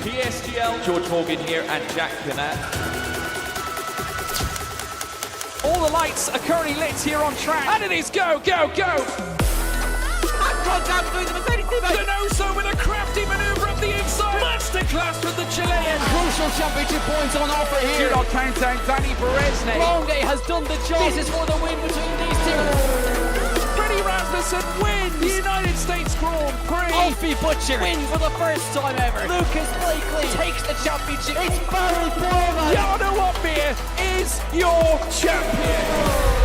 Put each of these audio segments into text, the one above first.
PSGL, George Morgan here and Jack Canat. All the lights are currently lit here on track, and it is go, go, go! Down through the Mercedes teammate. Denoso with a crafty manoeuvre up the inside. Masterclass from the Chilean. Crucial championship points on offer Do here. not countdown Danny Beresne. Longe has done the job. This is for the win between these two. Freddie Rasmussen wins the United States Grand Prix. Alfie Butcher wins for the first time ever. Lucas Blakely takes the championship. It's Barry Borman. Jarno Opmeer is your champion.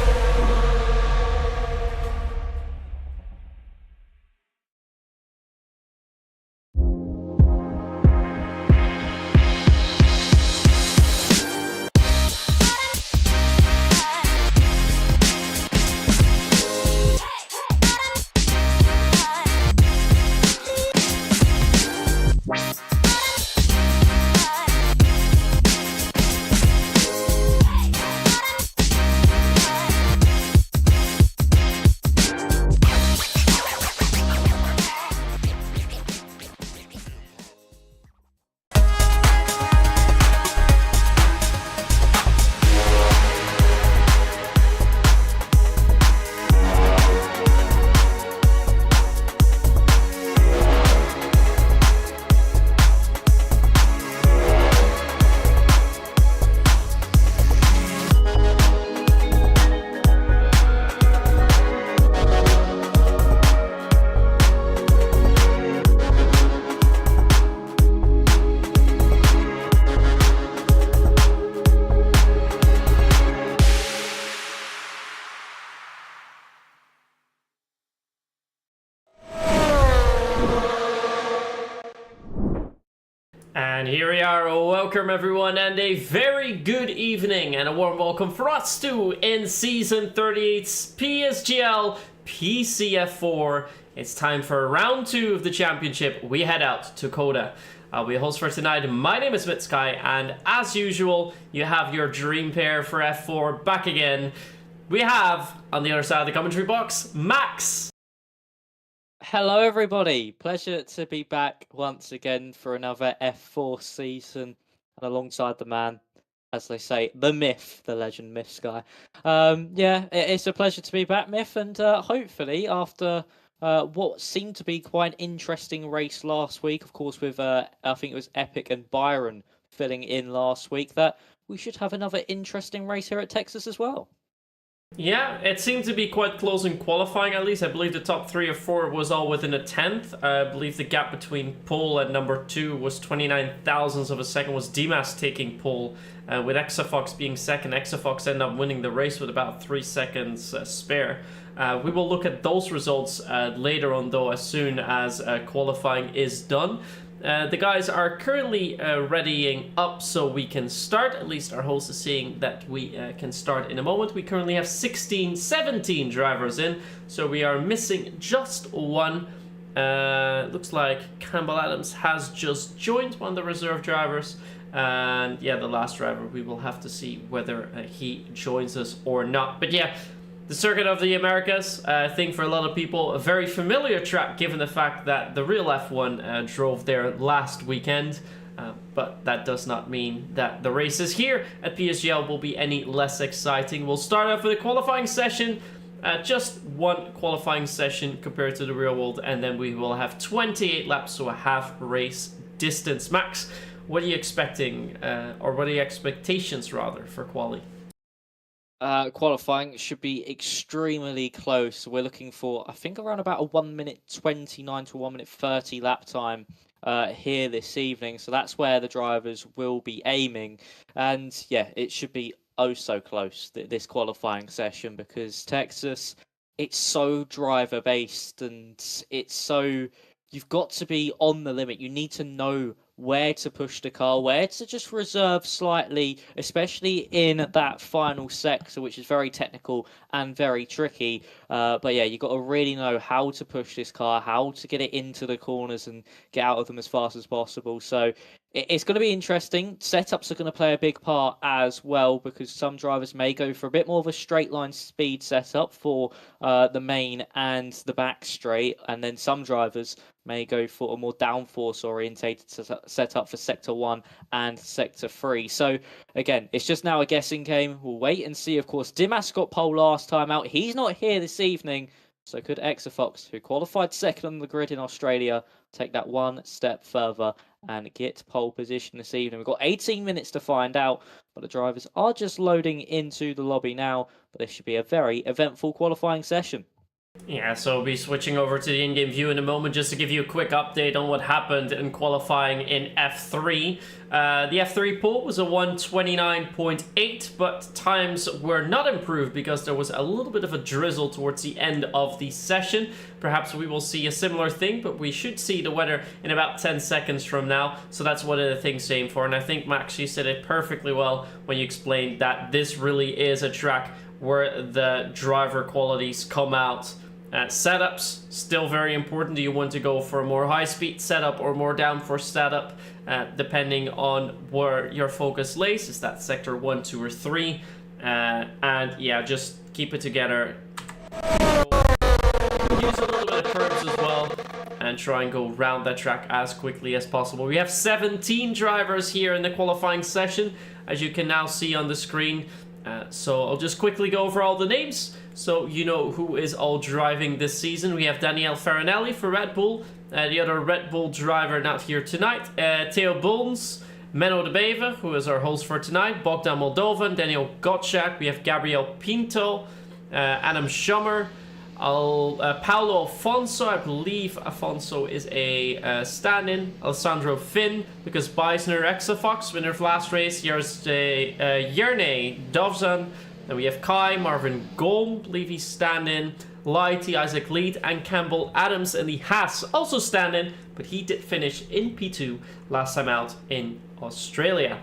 And here we are, welcome everyone, and a very good evening, and a warm welcome for us too in Season 38's PSGL PCF4. It's time for round 2 of the championship. We head out to Coda. I'll be your host for tonight. My name is Mitsky, and as usual, you have your dream pair for F4 back again. We have, on the other side of the commentary box, Max. Hello everybody, pleasure to be back once again for another F4 season, and alongside the man, as they say, the myth, the legend, Myth Sky. It's a pleasure to be back, Myth, and hopefully after what seemed to be quite an interesting race last week, of course with, I think it was Epic and Byron filling in last week, that we should have another interesting race here at Texas as well. Yeah, it seemed to be quite close in qualifying at least. I believe the top 3 or 4 was all within a tenth. I believe the gap between pole and number 2 was 29 thousandths of a second, was Dimas taking pole, with Exafox being second. Exafox ended up winning the race with about 3 seconds spare. We will look at those results later on though, as soon as qualifying is done. The guys are currently readying up so we can start. At least our host is saying that we can start in a moment. We currently have 17 drivers in, so we are missing just one. Looks like Campbell Adams has just joined, one of the reserve drivers. And yeah, the last driver, we will have to see whether he joins us or not. But yeah, the Circuit of the Americas, I think for a lot of people, a very familiar track given the fact that the real F1 drove there last weekend. But that does not mean that the races here at PSGL will be any less exciting. We'll start off with a qualifying session, just one qualifying session compared to the real world, and then we will have 28 laps, so a half race distance. Max, what are you expecting, or what are your expectations rather for quali? Qualifying should be extremely close. We're looking for, I think, around about a 1 minute 29 to 1 minute 30 lap time here this evening. So that's where the drivers will be aiming. And yeah, it should be oh so close, this qualifying session, because Texas, it's so driver based and it's so, you've got to be on the limit. You need to know where to push the car, where to just reserve slightly, especially in that final sector, which is very technical and very tricky. But yeah, you've got to really know how to push this car, how to get it into the corners and get out of them as fast as possible. So it's going to be interesting. Setups are going to play a big part as well, because some drivers may go for a bit more of a straight line speed setup for the main and the back straight, and then some drivers may go for a more downforce orientated set up for Sector 1 and Sector 3. So, again, it's just now a guessing game. We'll wait and see, of course. Dimas got pole last time out. He's not here this evening. So could Exafox, who qualified second on the grid in Australia, take that one step further and get pole position this evening? We've got 18 minutes to find out, but the drivers are just loading into the lobby now. But this should be a very eventful qualifying session. Yeah, so we'll be switching over to the in-game view in a moment just to give you a quick update on what happened in qualifying in F3. The F3 pole was a 1:29.8, but times were not improved because there was a little bit of a drizzle towards the end of the session. Perhaps we will see a similar thing, but we should see the weather in about 10 seconds from now. So that's one of the things to aim for. And I think, Max, you said it perfectly well when you explained that this really is a track where the driver qualities come out. Setups, still very important. Do you want to go for a more high-speed setup or more downforce setup? Depending on where your focus lays. Is that Sector 1, 2, or 3? And yeah, just keep it together. Use a little bit of curves as well. And try and go round that track as quickly as possible. We have 17 drivers here in the qualifying session, as you can now see on the screen. So I'll just quickly go over all the names so you know who is all driving this season. We have Daniele Farinelli for Red Bull, the other Red Bull driver not here tonight, Theo Bulns, Menno de Beve, who is our host for tonight, Bogdan Moldovan, Daniel Gottschalk, we have Gabriel Pinto, Adam Schummer, Paulo Afonso. I believe Afonso is a stand-in. Alessandro Finn, because Beisner Exafox, winner of last race. Here's Jerne Dovzan. Then we have Kai, Marvin Golm, believe he's stand-in. Lighty, Isaac Lead, and Campbell Adams in the Haas, also stand-in, but he did finish in P2 last time out in Australia.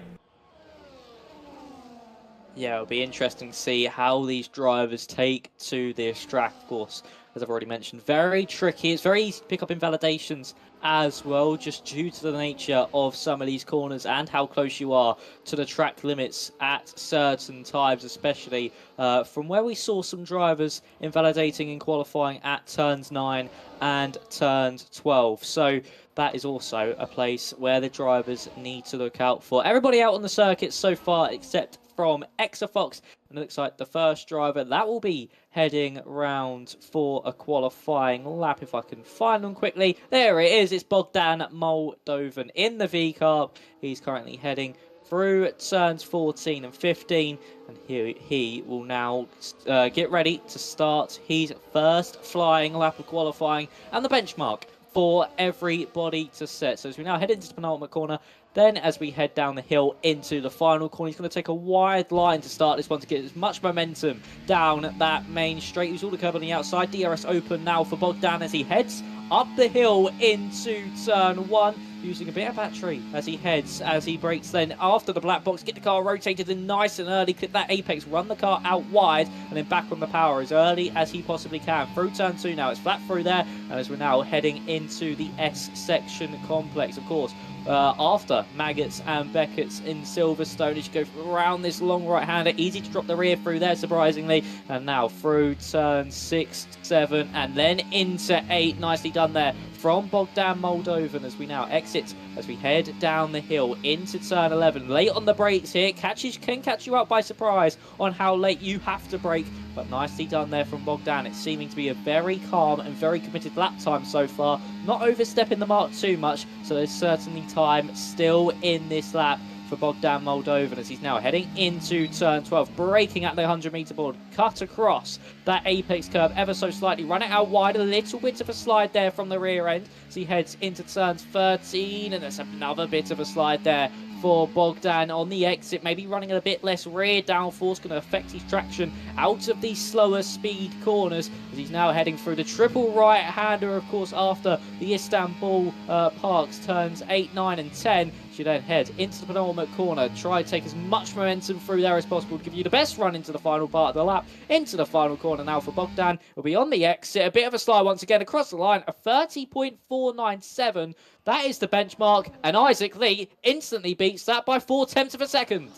Yeah, it'll be interesting to see how these drivers take to this track, of course. As I've already mentioned, very tricky. It's very easy to pick up invalidations as well, just due to the nature of some of these corners and how close you are to the track limits at certain times, especially from where we saw some drivers invalidating in qualifying at turns 9 and turns 12. So that is also a place where the drivers need to look out for. Everybody out on the circuit so far, except from Exafox, and it looks like the first driver that will be heading round for a qualifying lap, if I can find them quickly. There it is, it's Bogdan Moldovan in the V-Carb. He's currently heading through turns 14 and 15, and he will now get ready to start his first flying lap of qualifying and the benchmark for everybody to set. So as we now head into the penultimate corner, then as we head down the hill into the final corner, he's going to take a wide line to start this one to get as much momentum down that main straight. He's all the curve on the outside. DRS open now for Bogdan as he heads up the hill into turn 1, using a bit of battery as he brakes then after the black box, get the car rotated in nice and early, clip that apex, run the car out wide, and then back on the power as early as he possibly can. Through turn 2 now, it's flat through there, and as we're now heading into the S section complex, of course, after Maggots and Beckett's in Silverstone, as you go around this long right-hander, easy to drop the rear through there, surprisingly, and now through turn 6, 7, and then into 8, nicely done there from Bogdan Moldovan as we now exit, as we head down the hill into turn 11. Late on the brakes here, can catch you out by surprise on how late you have to brake, but nicely done there from Bogdan. It's seeming to be a very calm and very committed lap time so far, not overstepping the mark too much, so there's certainly time still in this lap for Bogdan Moldovan as he's now heading into turn 12, braking at the 100-meter board, cut across that apex curve ever so slightly, run it out wide, a little bit of a slide there from the rear end as he heads into turns 13, and there's another bit of a slide there for Bogdan on the exit, maybe running a bit less rear downforce, going to affect his traction out of these slower speed corners as he's now heading through the triple right-hander, of course, after the Istanbul Parks turns 8, 9 and 10. You then head into the penultimate corner, try to take as much momentum through there as possible to give you the best run into the final part of the lap. Into the final corner now for Bogdan. Will be on the exit, a bit of a slide once again across the line, a 30.497. That is the benchmark, and Isaac Lee instantly beats that by 0.4 of a second.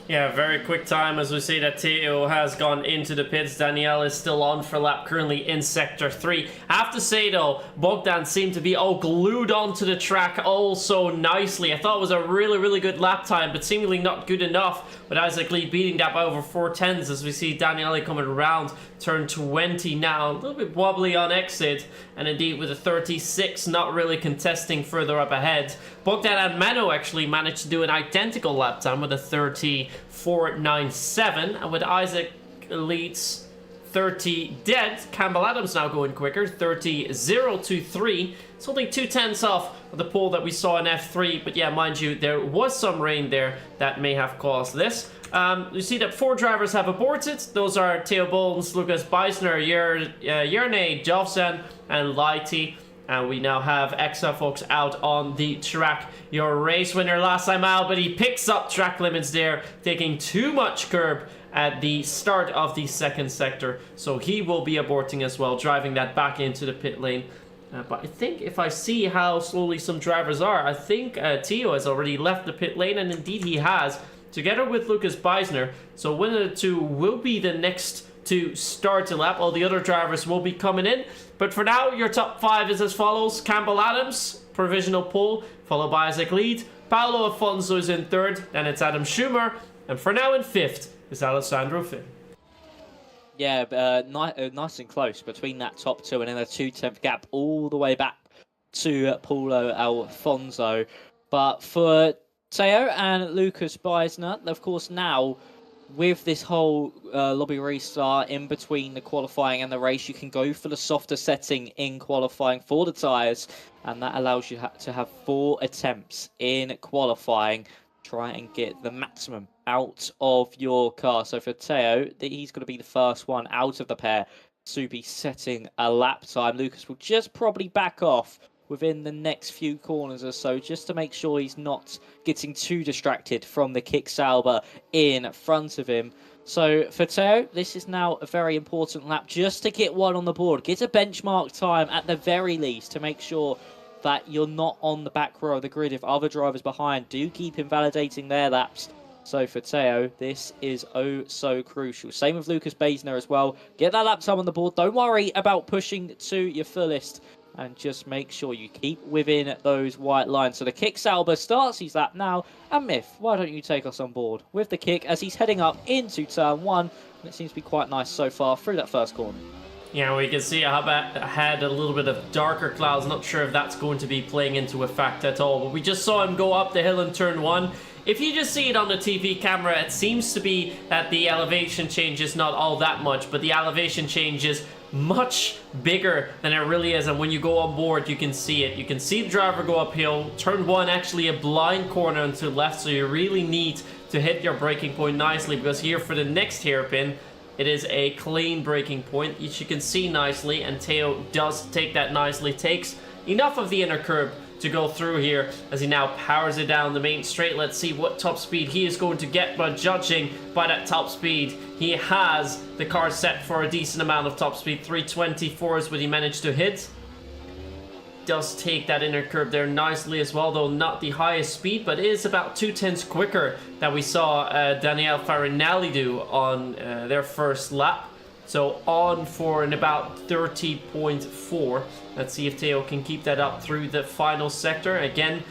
Yeah, very quick time as we see that Theo has gone into the pits. Danielle is still on for lap, currently in Sector 3. I have to say though, Bogdan seemed to be all glued onto the track all so nicely. I thought it was a really good lap time, but seemingly not good enough with Isaac Lee beating that by over 4/10s as we see Daniele coming around turn 20 now. A little bit wobbly on exit, and indeed with a 36 not really contesting further up ahead. Bogdan and Mano actually managed to do an identical lap time with a 34.97, and with Isaac Lee's 30 dead, Campbell Adams now going quicker, 30.023. It's only 2/10 off of the pole that we saw in F3, but yeah, mind you, there was some rain there that may have caused this. You see that 4 drivers have aborted. Those are Theo Bollens, Lucas Beisner, Jerne Jovsen, and Lighty. And we now have Fox out on the track. Your race winner last time out, but he picks up track limits there, taking too much curb at the start of the second sector. So he will be aborting as well, driving that back into the pit lane. But I think if I see how slowly some drivers are, I think Theo has already left the pit lane, and indeed he has, together with Lucas Beisner. So one of the two will be the next to start the lap. All the other drivers will be coming in. But for now, your top 5 is as follows. Campbell Adams, provisional pole, followed by Isaac Lead. Paolo Afonso is in 3rd, then it's Adam Schumer. And for now in 5th is Alessandro Finn. Yeah, nice and close between that top 2 and then a 2/10 gap all the way back to Paulo Alfonso. But for Theo and Lucas Beisner, of course, now with this whole lobby restart in between the qualifying and the race, you can go for the softer setting in qualifying for the tyres, and that allows you to have 4 attempts in qualifying. Try and get the maximum out of your car. So for Theo, he's going to be the first one out of the pair to be setting a lap time. Lucas will just probably back off within the next few corners or so, just to make sure he's not getting too distracted from the kick Sauber in front of him. So for Theo, this is now a very important lap just to get one on the board. Get a benchmark time at the very least to make sure that you're not on the back row of the grid if other drivers behind do keep invalidating their laps. So for Theo, this is oh so crucial. Same with Lucas Beisner as well. Get that lap time on the board. Don't worry about pushing to your fullest, and just make sure you keep within those white lines. So the kick Sauber starts his lap now. And Myth, why don't you take us on board with the kick as he's heading up into turn 1. And it seems to be quite nice so far through that first corner. Yeah, we can see I had a little bit of darker clouds. Not sure if that's going to be playing into effect at all. But we just saw him go up the hill in turn 1. If you just see it on the TV camera, it seems to be that the elevation change is not all that much, but the elevation change is much bigger than it really is. And when you go on board, you can see it. You can see the driver go uphill. Turn 1 actually a blind corner onto the left, so you really need to hit your braking point nicely, because here for the next hairpin, it is a clean braking point, which you can see nicely, and Theo does take that nicely, takes enough of the inner curb to go through here as he now powers it down the main straight. Let's see what top speed he is going to get, but judging by that top speed, he has the car set for a decent amount of top speed. 324 is what he managed to hit. Does take that inner curb there nicely as well, though not the highest speed, but is about 2/10 quicker than we saw Daniele Farinelli do on their first lap. So on for an about 30.4. Let's see if Theo can keep that up through the final sector. Again,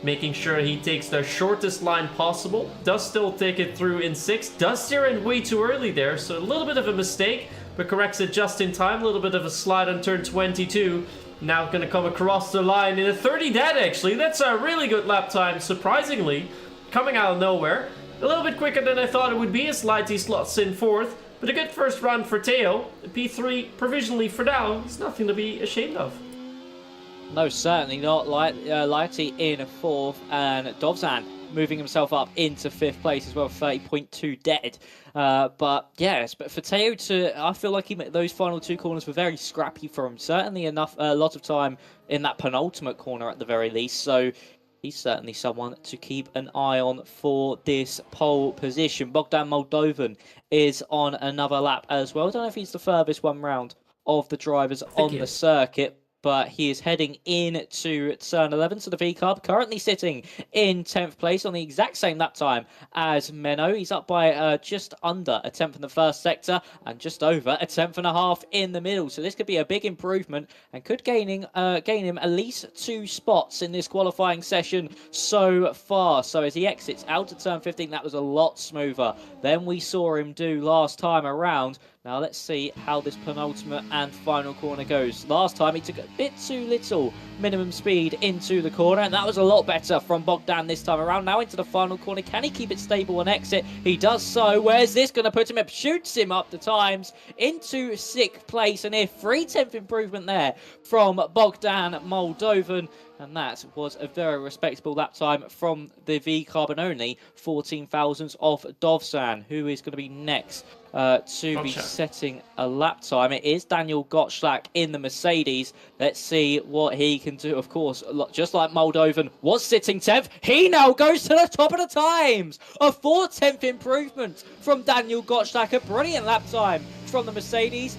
making sure he takes the shortest line possible. Does still take it through in 6. Does steer in way too early there, so a little bit of a mistake, but corrects it just in time. A little bit of a slide on turn 22. Now going to come across the line in a 30 dead, actually. That's a really good lap time, surprisingly. Coming out of nowhere. A little bit quicker than I thought it would be as Lighty slots in 4th. But a good first run for Theo. P3 provisionally for now. It's nothing to be ashamed of. No, certainly not. Lighty in 4th, and Dovzan moving himself up into 5th place as well, 30.2 dead. But yes, but for Theo I feel like those final 2 corners were very scrappy for him. Certainly a lot of time in that penultimate corner at the very least. So he's certainly someone to keep an eye on for this pole position. Bogdan Moldovan is on another lap as well. I don't know if he's the furthest one round of the drivers on the circuit. but he is heading into turn 11. So the V-Carb currently sitting in 10th place on the exact same lap time as Menno. He's up by just under a tenth in the first sector and just over a tenth and a half in the middle. So this could be a big improvement and could gain him at least 2 spots in this qualifying session so far. So as he exits out of turn 15, that was a lot smoother than we saw him do last time around. Now let's see how this penultimate and final corner goes. Last time he took a bit too little minimum speed into the corner, and that was a lot better from Bogdan this time around. Now into the final corner. Can he keep it stable and exit? He does so. Where's this going to put him up? Shoots him up the times into 6th place, and a 3/10 improvement there from Bogdan Moldovan. And that was a very respectable lap time from the V-Carbon only 14 thousandths of Dovzan, who is going to be next to be setting a lap time. It is Daniel Gottschalk in the Mercedes. Let's see what he can do. Of course, just like Moldovan was sitting 10th, he now goes to the top of the times. A 4/10 improvement from Daniel Gottschalk. A brilliant lap time from the Mercedes.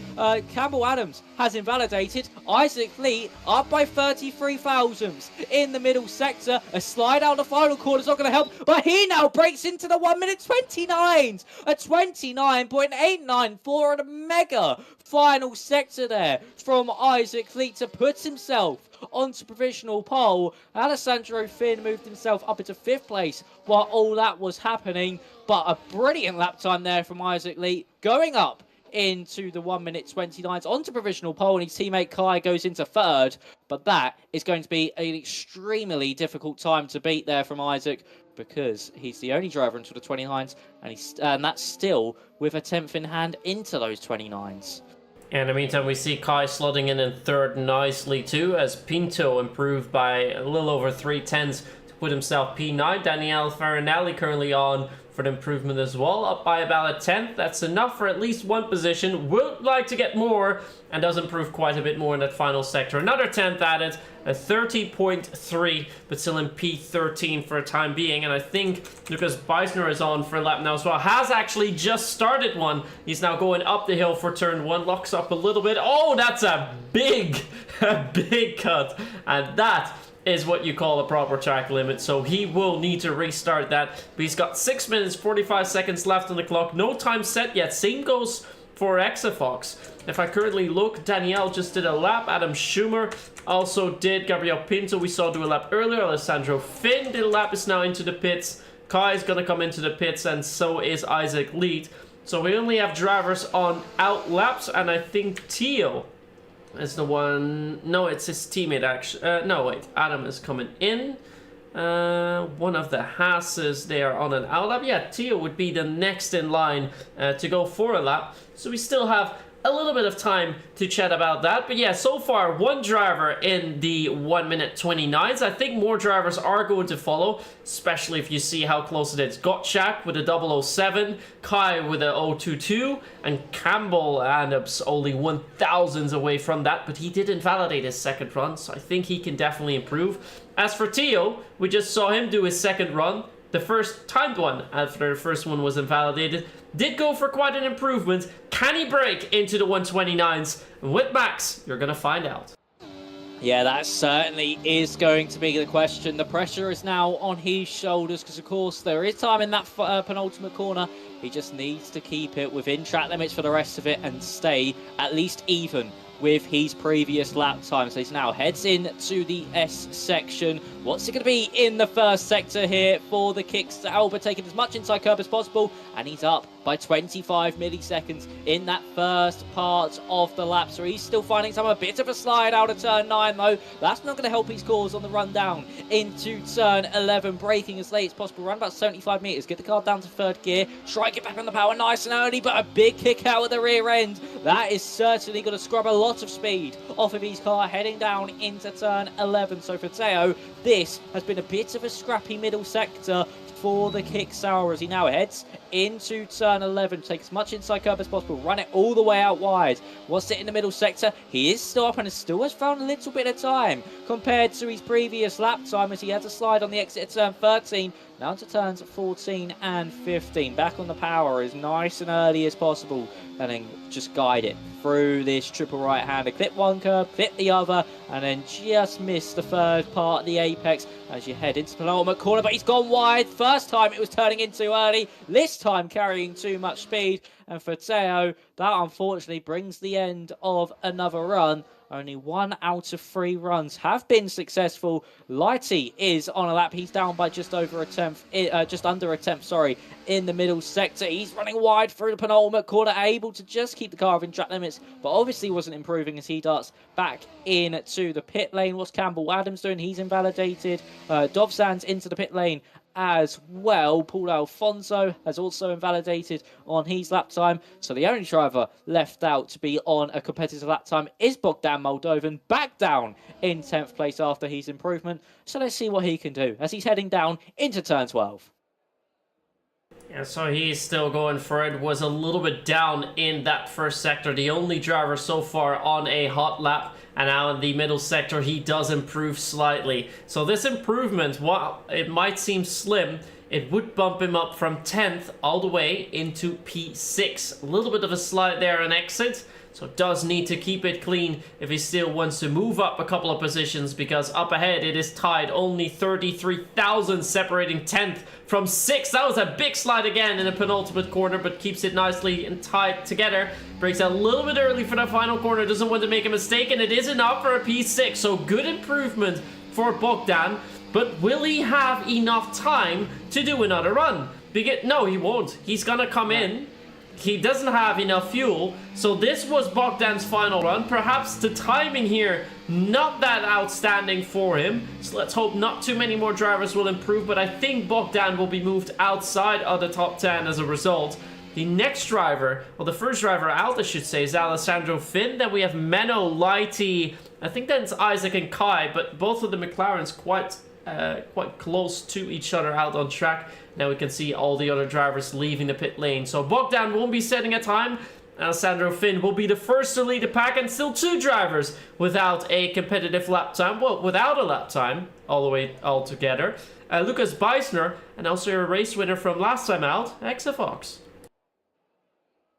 Campbell Adams has invalidated. Isaac Lee up by 33 thousandths in the middle sector. A slide out the final corner is not going to help, but he now breaks into the 1 minute 29s. A 29.894 and a mega final sector there from Isaac Lee to put himself onto provisional pole. Alessandro Finn moved himself up into 5th place while all that was happening, but a brilliant lap time there from Isaac Lee, going up into the 1 minute 29s onto provisional pole, and his teammate Kai goes into 3rd. But that is going to be an extremely difficult time to beat there from Isaac, because he's the only driver into the 29s, and that's still with a 10th in hand into those 29s. In the meantime, we see Kai slotting in 3rd nicely too, as Pinto improved by a little over 3/10 to put himself P9. Daniele Farinelli currently on for the improvement as well, up by about a 10th. That's enough for at least 1 position. Would like to get more, and does improve quite a bit more in that final sector. Another 10th added, a 30.3, but still in P13 for a time being. And I think Lucas Beisner is on for a lap now as well. Has actually just started one. He's now going up the hill for turn 1. Locks up a little bit. Oh, that's a big cut. And that is what you call a proper track limit, so he will need to restart that. But he's got 6 minutes 45 seconds left on the clock. No time set yet. Same goes for Exafox. If I currently look, Danielle just did a lap. Adam Schumer also did. Gabriel Pinto we saw do a lap earlier. Alessandro Finn did a lap, is now into the pits. Kai is going to come into the pits, and so is Isaac Lead. So we only have drivers on out laps, and I think Teal is the one. No, it's his teammate actually. No, wait. Adam is coming in. One of the Haases, they are on an out lap. Yeah, Theo would be the next in line to go for a lap. So we still have a little bit of time to chat about that. But yeah, so far, 1 driver in the 1 minute 29s. I think more drivers are going to follow, especially if you see how close it is. Gottschalk with a 007, Kai with a 022, and Campbell Adams only 1,000s away from that, but he did invalidate his second run, so I think he can definitely improve. As for Theo, we just saw him do his second run. The first timed one, after the first one was invalidated, did go for quite an improvement. Can he break into the 129s? With Max, you're going to find out. Yeah, that certainly is going to be the question. The pressure is now on his shoulders because, of course, there is time in that penultimate corner. He just needs to keep it within track limits for the rest of it and stay at least even with his previous lap time. So he's now heads into the S section. What's it going to be in the first sector here for the kicks? Albert taking as much inside curb as possible, and he's up by 25 milliseconds in that first part of the lap. So he's still finding some a bit of a slide out of turn 9 though. That's not going to help his cause on the run down into turn 11, braking as late as possible, around about 75 meters. Get the car down to 3rd gear, try get back on the power nice and early, but a big kick out of the rear end. That is certainly going to scrub a lot of speed off of his car heading down into turn 11. So for Teo, this has been a bit of a scrappy middle sector for the kick sour as he now heads into turn 11. Take as much inside curb as possible, run it all the way out wide. What's it in the middle sector? He is still up and still has found a little bit of time compared to his previous lap time as he had to slide on the exit at turn 13. Now to turns 14 and 15. Back on the power as nice and early as possible. And then just guide it through this triple right-hander. Clip one curb, clip the other, and then just miss the third part of the apex as you head into the penultimate corner. But he's gone wide. First time it was turning in too early. This time carrying too much speed. And for Teo, that unfortunately brings the end of another run. Only 1 out of 3 runs have been successful. Lighty is on a lap. He's down by just over a tenth, just under a tenth, sorry, in the middle sector. He's running wide through the penultimate corner, able to just keep the car within track limits, but obviously wasn't improving as he darts back into the pit lane. What's Campbell Adams doing? He's invalidated. Dovzan's into the pit lane as well. Paul Alfonso has also invalidated on his lap time. So the only driver left out to be on a competitive lap time is Bogdan Moldovan, back down in 10th place after his improvement. So let's see what he can do as he's heading down into turn 12. Yeah, so he's still going for it. Was a little bit down in that first sector. The only driver so far on a hot lap. And now in the middle sector, he does improve slightly. So this improvement, while it might seem slim, it would bump him up from 10th all the way into P6. A little bit of a slide there on exit. So does need to keep it clean if he still wants to move up a couple of positions, because up ahead it is tied, only 33,000 separating 10th from 6th. That was a big slide again in the penultimate corner, but keeps it nicely and tied together. Breaks a little bit early for the final corner, doesn't want to make a mistake, and it is enough for a P6. So good improvement for Bogdan, but will he have enough time to do another run? No, he won't. He's gonna come in. He doesn't have enough fuel, so this was Bogdan's final run. Perhaps the timing here not that outstanding for him, so let's hope not too many more drivers will improve, but I think Bogdan will be moved outside of the top 10 as a result. The next driver, well, the first driver out, I should say, is Alessandro Finn. Then we have Menno, Lighty, I think that's Isaac and Kai, but both of the McLarens quite close to each other out on track. Now we can see all the other drivers leaving the pit lane. So Bogdan won't be setting a time. Alessandro Finn will be the first to lead the pack, and still 2 drivers without a competitive lap time. Well, without a lap time all the way altogether. Lucas Beisner, and also a race winner from last time out, Exafox.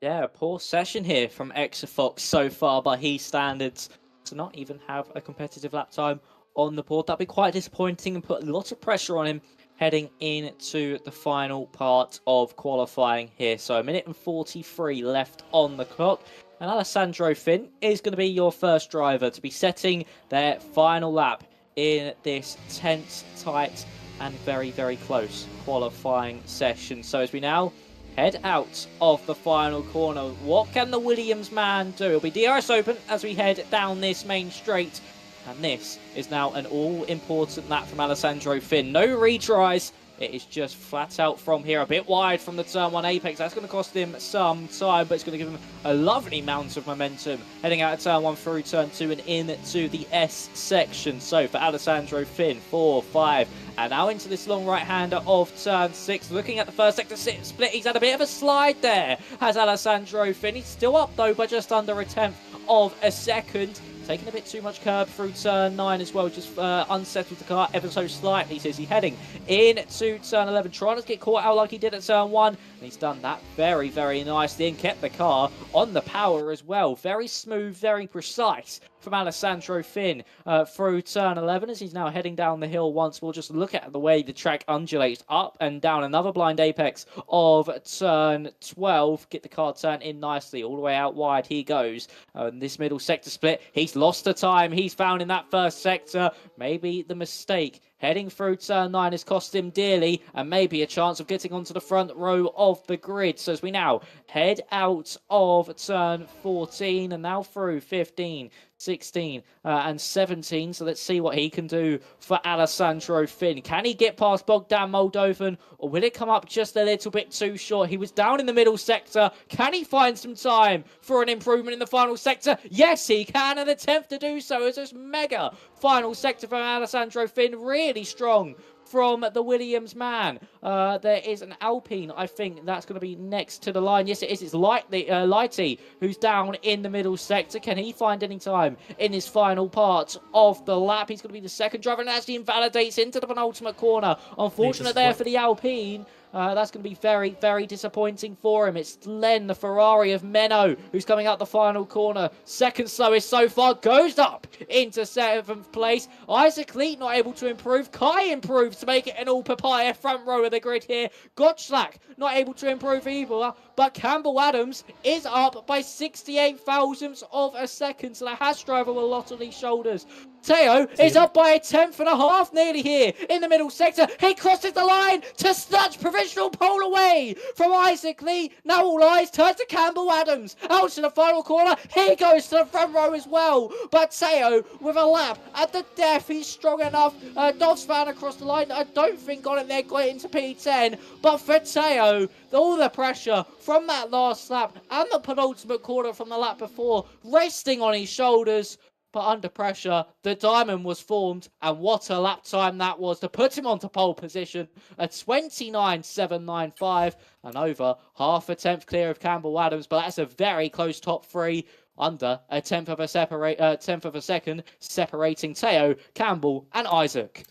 Yeah, a poor session here from Exafox so far by his standards to not even have a competitive lap time on the board. That'd be quite disappointing and put a lot of pressure on him heading into the final part of qualifying here. So 1 minute and 43 left on the clock. And Alessandro Finn is going to be your first driver to be setting their final lap in this tense, tight, and very, very close qualifying session. So as we now head out of the final corner, what can the Williams man do? It'll be DRS open as we head down this main straight. And this is now an all-important lap from Alessandro Finn. No retries. It is just flat out from here. A bit wide from the turn 1 apex. That's going to cost him some time, but it's going to give him a lovely amount of momentum. Heading out of turn 1 through turn 2 and into the S section. So for Alessandro Finn, 4, 5, and now into this long right-hander of turn 6. Looking at the first sector split, he's had a bit of a slide there. Has Alessandro Finn. He's still up, though, by just under a tenth of a second. Taking a bit too much curb through turn 9 as well, just unsettled the car ever so slightly. So he's heading into turn 11, trying to get caught out like he did at turn 1. And he's done that very, very nicely and kept the car on the power as well. Very smooth, very precise from Alessandro Finn through turn 11 as he's now heading down the hill once more. Just look at the way the track undulates up and down. Another blind apex of turn 12. Get the car turned in nicely. All the way out wide he goes. In this middle sector split, he's lost the time he's found in that first sector. Maybe the mistake heading through turn 9 has cost him dearly, and maybe a chance of getting onto the front row of the grid. So as we now head out of turn 14 and now through 15, 16 and 17. So let's see what he can do for Alessandro Finn. Can he get past Bogdan Moldovan, or will it come up just a little bit too short? He was down in the middle sector. Can he find some time for an improvement in the final sector? Yes, he can, and attempt to do so. It's this mega final sector from Alessandro Finn. Really strong from the Williams man. There is an Alpine, I think that's going to be next to the line. Yes, it is. It's Lighty who's down in the middle sector. Can he find any time in his final part of the lap? He's going to be the second driver and actually invalidates into the penultimate corner. Unfortunate there for the Alpine. That's going to be very, very disappointing for him. It's Len, the Ferrari of Menno, who's coming out the final corner. Second slowest so far, goes up into 7th place. Isaac Leet not able to improve. Kai improves to make it an all-papaya front row of the grid here. Gottschalk not able to improve either, but Campbell Adams is up by 68 thousandths of a second, so the Haas driver will lot on his shoulders. Teo is up by a 10.5 nearly here in the middle sector. He crosses the line to snatch provisional pole away from Isaac Lee. Now all eyes turn to Campbell Adams. Out to the final corner. He goes to the front row as well. But Teo with a lap at the death. He's strong enough. Dobbs fan across the line. I don't think got it there, got it into P10. But for Teo, all the pressure from that last lap and the penultimate corner from the lap before resting on his shoulders. But under pressure, the diamond was formed, and what a lap time that was to put him onto pole position, a 29.795, and over half a tenth clear of Campbell Adams. But that's a very close top three, under a tenth of a second, separating Teo, Campbell, and Isaac.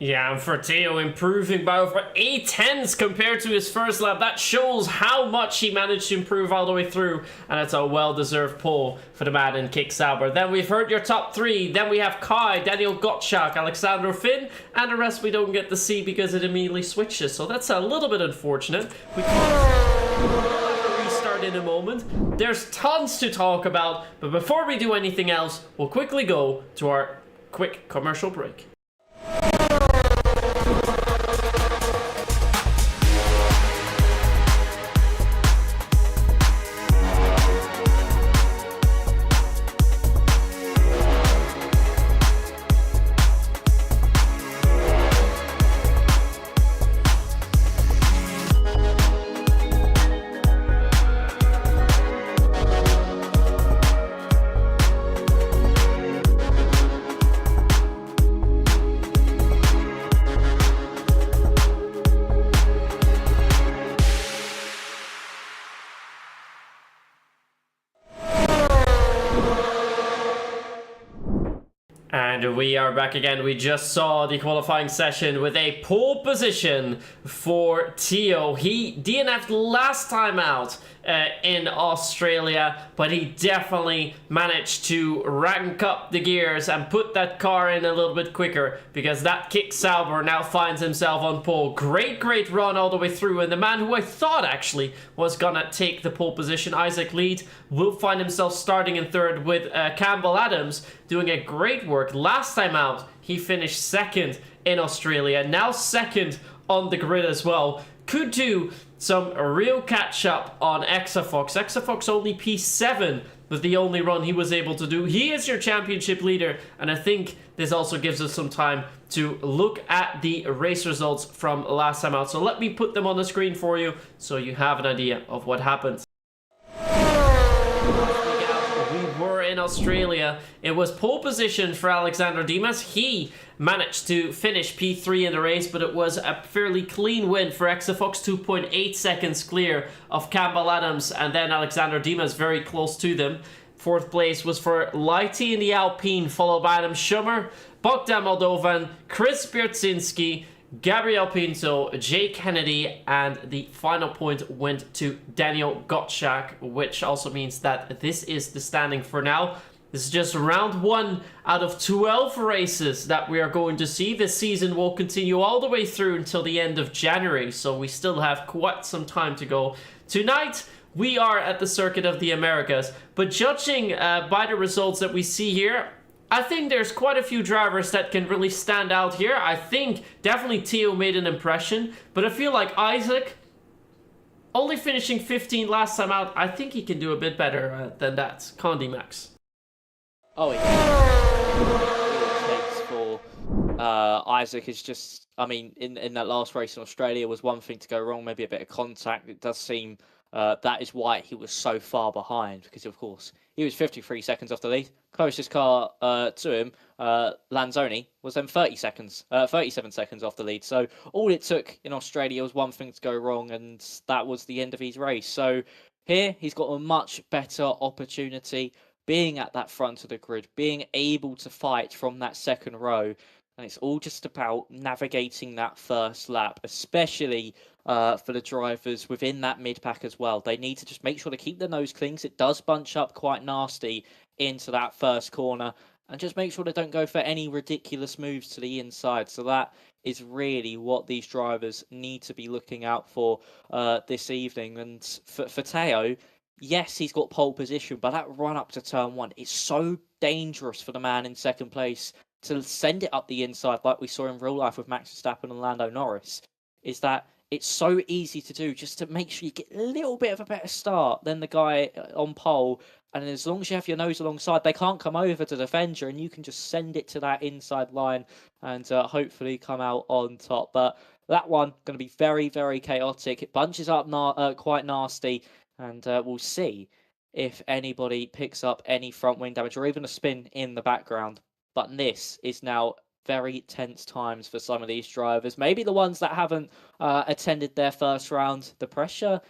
Yeah, and for Teo improving by over 8 tenths compared to his first lap, that shows how much he managed to improve all the way through, and it's a well-deserved pole for the man in Kick Sauber. Then we've heard your top three. Then we have Kai, Daniel Gottschalk, Alexander Finn, and the rest we don't get to see because it immediately switches, so that's a little bit unfortunate. We can restart in a moment. There's tons to talk about, but before we do anything else, we'll quickly go to our quick commercial break. And we are back again. We just saw the qualifying session with a pole position for Teo. He DNF'd last time out in Australia, but he definitely managed to rank up the gears and put that car in a little bit quicker, because that Kick Sauber now finds himself on pole. Great run all the way through, and the man who I thought actually was gonna take the pole position, Isaac Lead, will find himself starting in third with Campbell Adams doing a great work. Last time out, he finished second in Australia, now second on the grid as well. Could do some real catch up on Exafox. Exafox only P7 was the only run he was able to do. He is your championship leader, and I think this also gives us some time to look at the race results from last time out. So let me put them on the screen for you so you have an idea of what happened. We were in Australia. It was pole position for Alexander Dimas. He managed to finish P3 in the race, but it was a fairly clean win for Exafox, 2.8 seconds clear of Campbell Adams, and then Alexander Dimas very close to them. Fourth place was for Lighty in the Alpine, followed by Adam Schummer, Bogdan Moldovan, Chris Bierczynski, Gabriel Pinto, Jay Kennedy, and the final point went to Daniel Gottschalk, which also means that this is the standing for now. This is just round 1 out of 12 races that we are going to see. This season will continue all the way through until the end of January, so we still have quite some time to go. Tonight, we are at the Circuit of the Americas, but judging by the results that we see here, I think there's quite a few drivers that can really stand out here. I think definitely Teo made an impression, but I feel like Isaac, only finishing 15 last time out, I think he can do a bit better than that. Condi Max. Oh, yeah. All it takes for Isaac is just, I mean, in that last race in Australia was one thing to go wrong, maybe a bit of contact. It does seem that is why he was so far behind, because of course he was 53 seconds off the lead. Closest car to him, Lanzoni, was then 37 seconds off the lead. So all it took in Australia was one thing to go wrong, and that was the end of his race. So here, he's got a much better opportunity being at that front of the grid, being able to fight from that second row. And it's all just about navigating that first lap, especially for the drivers within that mid-pack as well. They need to just make sure to keep their nose clean. It does bunch up quite nasty into that first corner. And just make sure they don't go for any ridiculous moves to the inside. So that is really what these drivers need to be looking out for this evening. And for Teo, yes, he's got pole position, but that run up to turn one is so dangerous for the man in second place to send it up the inside like we saw in real life with Max Verstappen and Lando Norris, is that it's so easy to do just to make sure you get a little bit of a better start than the guy on pole. And as long as you have your nose alongside, they can't come over to defend you, and you can just send it to that inside line and hopefully come out on top. But that one going to be very, very chaotic. It bunches up quite nasty, and we'll see if anybody picks up any front wing damage or even a spin in the background. But this is now very tense times for some of these drivers. Maybe the ones that haven't attended their first round. The pressure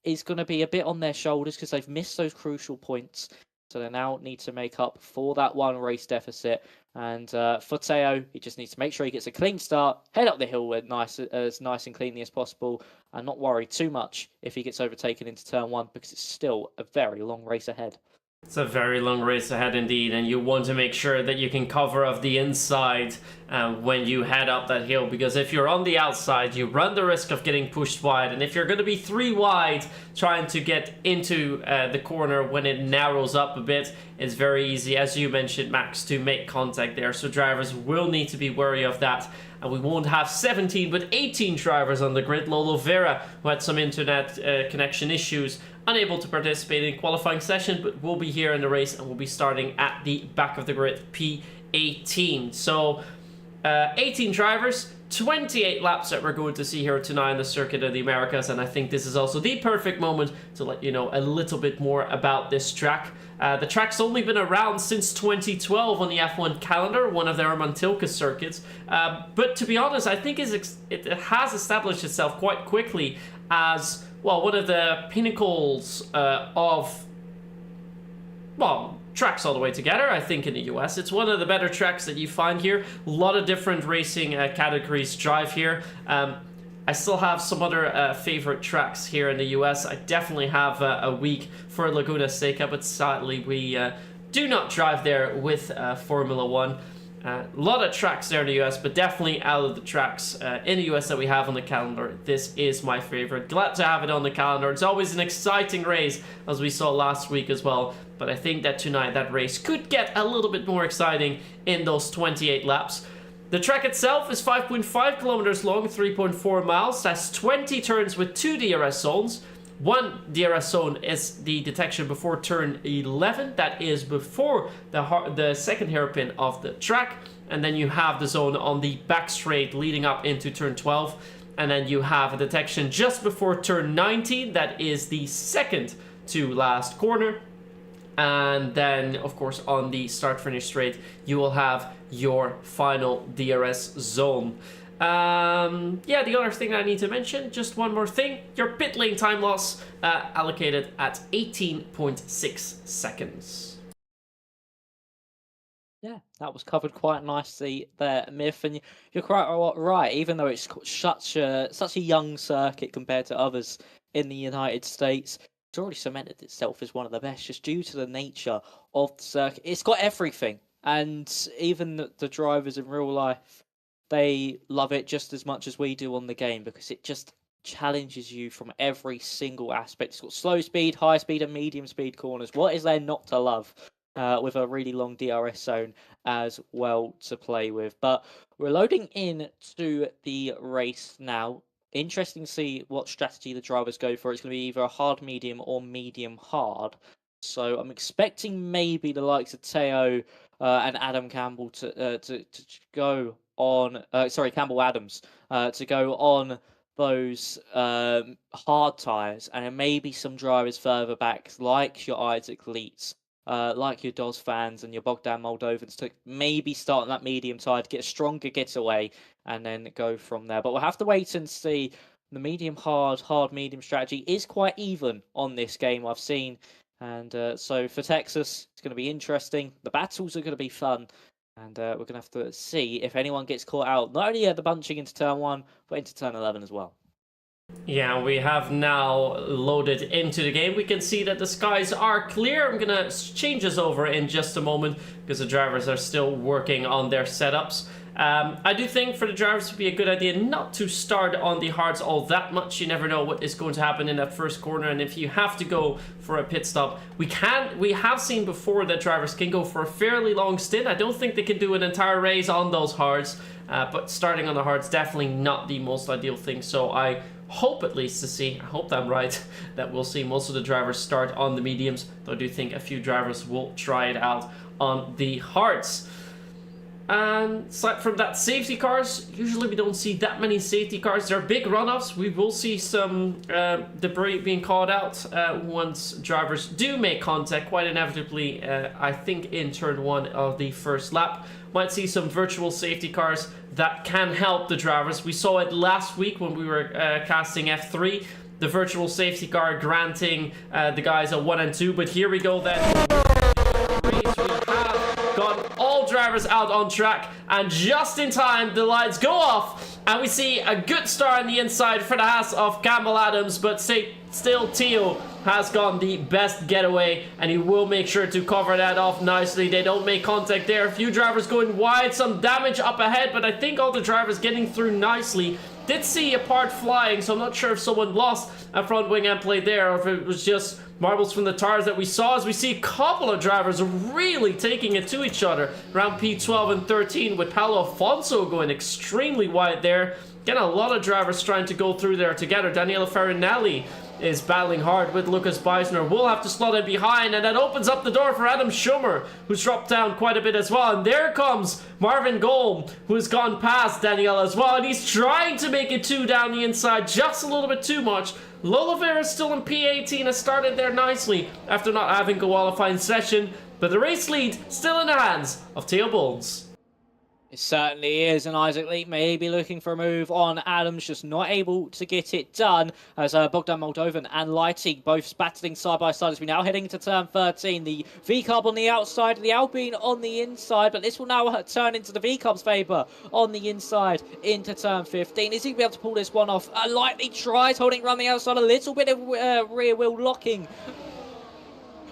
is going to be a bit on their shoulders because they've missed those crucial points. So they now need to make up for that one race deficit. And for Teo, he just needs to make sure he gets a clean start, head up the hill as nice and cleanly as possible, and not worry too much if he gets overtaken into turn one, because it's still a very long race ahead. It's a very long race ahead indeed, and you want to make sure that you can cover off the inside when you head up that hill, because if you're on the outside, you run the risk of getting pushed wide, and if you're going to be 3 wide trying to get into the corner when it narrows up a bit, it's very easy, as you mentioned, Max, to make contact there. So drivers will need to be wary of that. And we won't have 17 but 18 drivers on the grid. Lolo Vera, who had some internet connection issues, unable to participate in qualifying session, but will be here in the race and will be starting at the back of the grid, P18. So 18 drivers, 28 laps that we're going to see here tonight in the Circuit of the Americas, and I think this is also the perfect moment to let you know a little bit more about this track. The track's only been around since 2012 on the F1 calendar, one of their Mantilka circuits, but to be honest, I think it has established itself quite quickly as, well, one of the pinnacles of, well, tracks all the way together, I think, in the US. It's one of the better tracks that you find here. A lot of different racing categories drive here. I still have some other favorite tracks here in the US. I definitely have a week for Laguna Seca, but sadly we do not drive there with Formula One. A lot of tracks there in the US, but definitely out of the tracks in the US that we have on the calendar, this is my favorite. Glad to have it on the calendar. It's always an exciting race, as we saw last week as well, but I think that tonight that race could get a little bit more exciting in those 28 laps. The track itself is 5.5 kilometers long, 3.4 miles, has 20 turns with 2 DRS zones. One DRS zone is the detection before turn 11, that is before the second hairpin of the track, and then you have the zone on the back straight leading up into turn 12, and then you have a detection just before turn 19, that is the second to last corner. And then, of course, on the start-finish straight, you will have your final DRS zone. Yeah, the other thing I need to mention, just one more thing, your pit lane time loss allocated at 18.6 seconds. Yeah, that was covered quite nicely there, Myth, and you're quite right. Even though it's such a young circuit compared to others in the United States, it's already cemented itself as one of the best just due to the nature of the circuit. It's got everything, and even the drivers in real life, they love it just as much as we do on the game, because it just challenges you from every single aspect. It's got slow speed, high speed, and medium speed corners. What is there not to love with a really long DRS zone as well to play with? But we're loading in to the race now. Interesting to see what strategy the drivers go for. It's going to be either a hard medium or medium hard. So I'm expecting maybe the likes of Teo and Adam Campbell to go on. Campbell Adams to go on those hard tyres, and then maybe some drivers further back, like your Isaac Leeds, like your Doz fans and your Bogdan Moldovans, to maybe start on that medium side, get a stronger getaway, and then go from there. But we'll have to wait and see. The medium hard medium strategy is quite even on this game, I've seen. And so for Texas, it's going to be interesting. The battles are going to be fun. And we're going to have to see if anyone gets caught out, not only at the bunching into turn 1, but into turn 11 as well. Yeah, we have now loaded into the game. We can see that the skies are clear. I'm gonna change us over in just a moment because the drivers are still working on their setups. I do think for the drivers it would be a good idea not to start on the hards all that much. You never know what is going to happen in that first corner, and if you have to go for a pit stop, we have seen before that drivers can go for a fairly long stint. I don't think they can do an entire race on those hards, but starting on the hards definitely not the most ideal thing. So I hope at least to see, I hope I'm right, that we'll see most of the drivers start on the mediums, though I do think a few drivers will try it out on the hards. And aside from that, safety cars, usually we don't see that many safety cars. There are big runoffs. We will see some debris being caught out once drivers do make contact, quite inevitably, I think in turn 1 of the first lap. Might see some virtual safety cars that can help the drivers. We saw it last week when we were casting F3, the virtual safety car granting the guys a 1 and 2, but here we go then. Got all drivers out on track, and just in time the lights go off and we see a good start on the inside for the Haas of Campbell Adams, but still Theo has gone the best getaway, and he will make sure to cover that off nicely. They don't make contact there. A few drivers going wide, some damage up ahead, but I think all the drivers getting through nicely. Did see a part flying, so I'm not sure if someone lost a front wing end plate there, or if it was just marbles from the tires that we saw, as we see a couple of drivers really taking it to each other around P12 and 13, with Paulo Afonso going extremely wide there. Again, a lot of drivers trying to go through there together. Daniele Farinelli is battling hard with Lucas Beisner. Will have to slot in behind, and that opens up the door for Adam Schumer, who's dropped down quite a bit as well. And there comes Marvin Golm, who's gone past Danielle as well, and he's trying to make it 2 down the inside, just a little bit too much. Lola Vera still in P18, has started there nicely after not having a qualifying session, but the race lead still in the hands of Theo Bulls. It certainly is, and Isaac Lee may be looking for a move on Adams, just not able to get it done, as Bogdan Moldovan and Lighty both battling side by side as we now heading into turn 13. The V-Carb on the outside, the Alpine on the inside, but this will now turn into the V-Carb's favour on the inside into turn 15. Is he going to be able to pull this one off? Lighty tries holding around the outside, a little bit of rear wheel locking,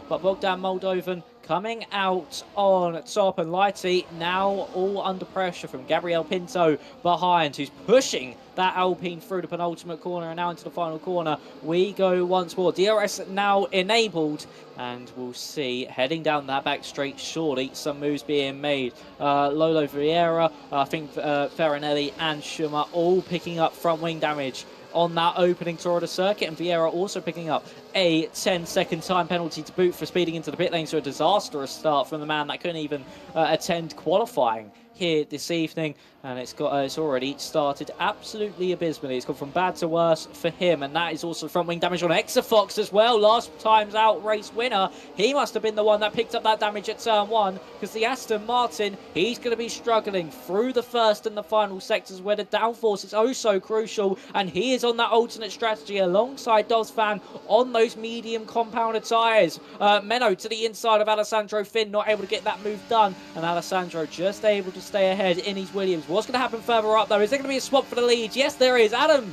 but Bogdan Moldovan coming out on top, and Lighty now all under pressure from Gabriel Pinto behind, who's pushing that Alpine through the penultimate corner and now into the final corner. We go once more. DRS now enabled, and we'll see heading down that back straight shortly some moves being made. Lolo Vieira, I think Farinelli and Schumer all picking up front wing damage on that opening tour of the circuit, and Vieira also picking up a 10-second time penalty to boot for speeding into the pit lane, so a disastrous start from the man that couldn't even attend qualifying here this evening, and it's already started absolutely abysmally. It's gone from bad to worse for him, and that is also front wing damage on Exafox as well. Last time's out race winner, he must have been the one that picked up that damage at turn 1, because the Aston Martin, he's going to be struggling through the first and the final sectors where the downforce is oh so crucial, and he is on that alternate strategy alongside Dozfan on those medium compounded tyres. Menno to the inside of Alessandro Finn, not able to get that move done, and Alessandro just able to stay ahead in his Williams. What's going to happen further up though? Is there going to be a swap for the lead? Yes, there is. Adam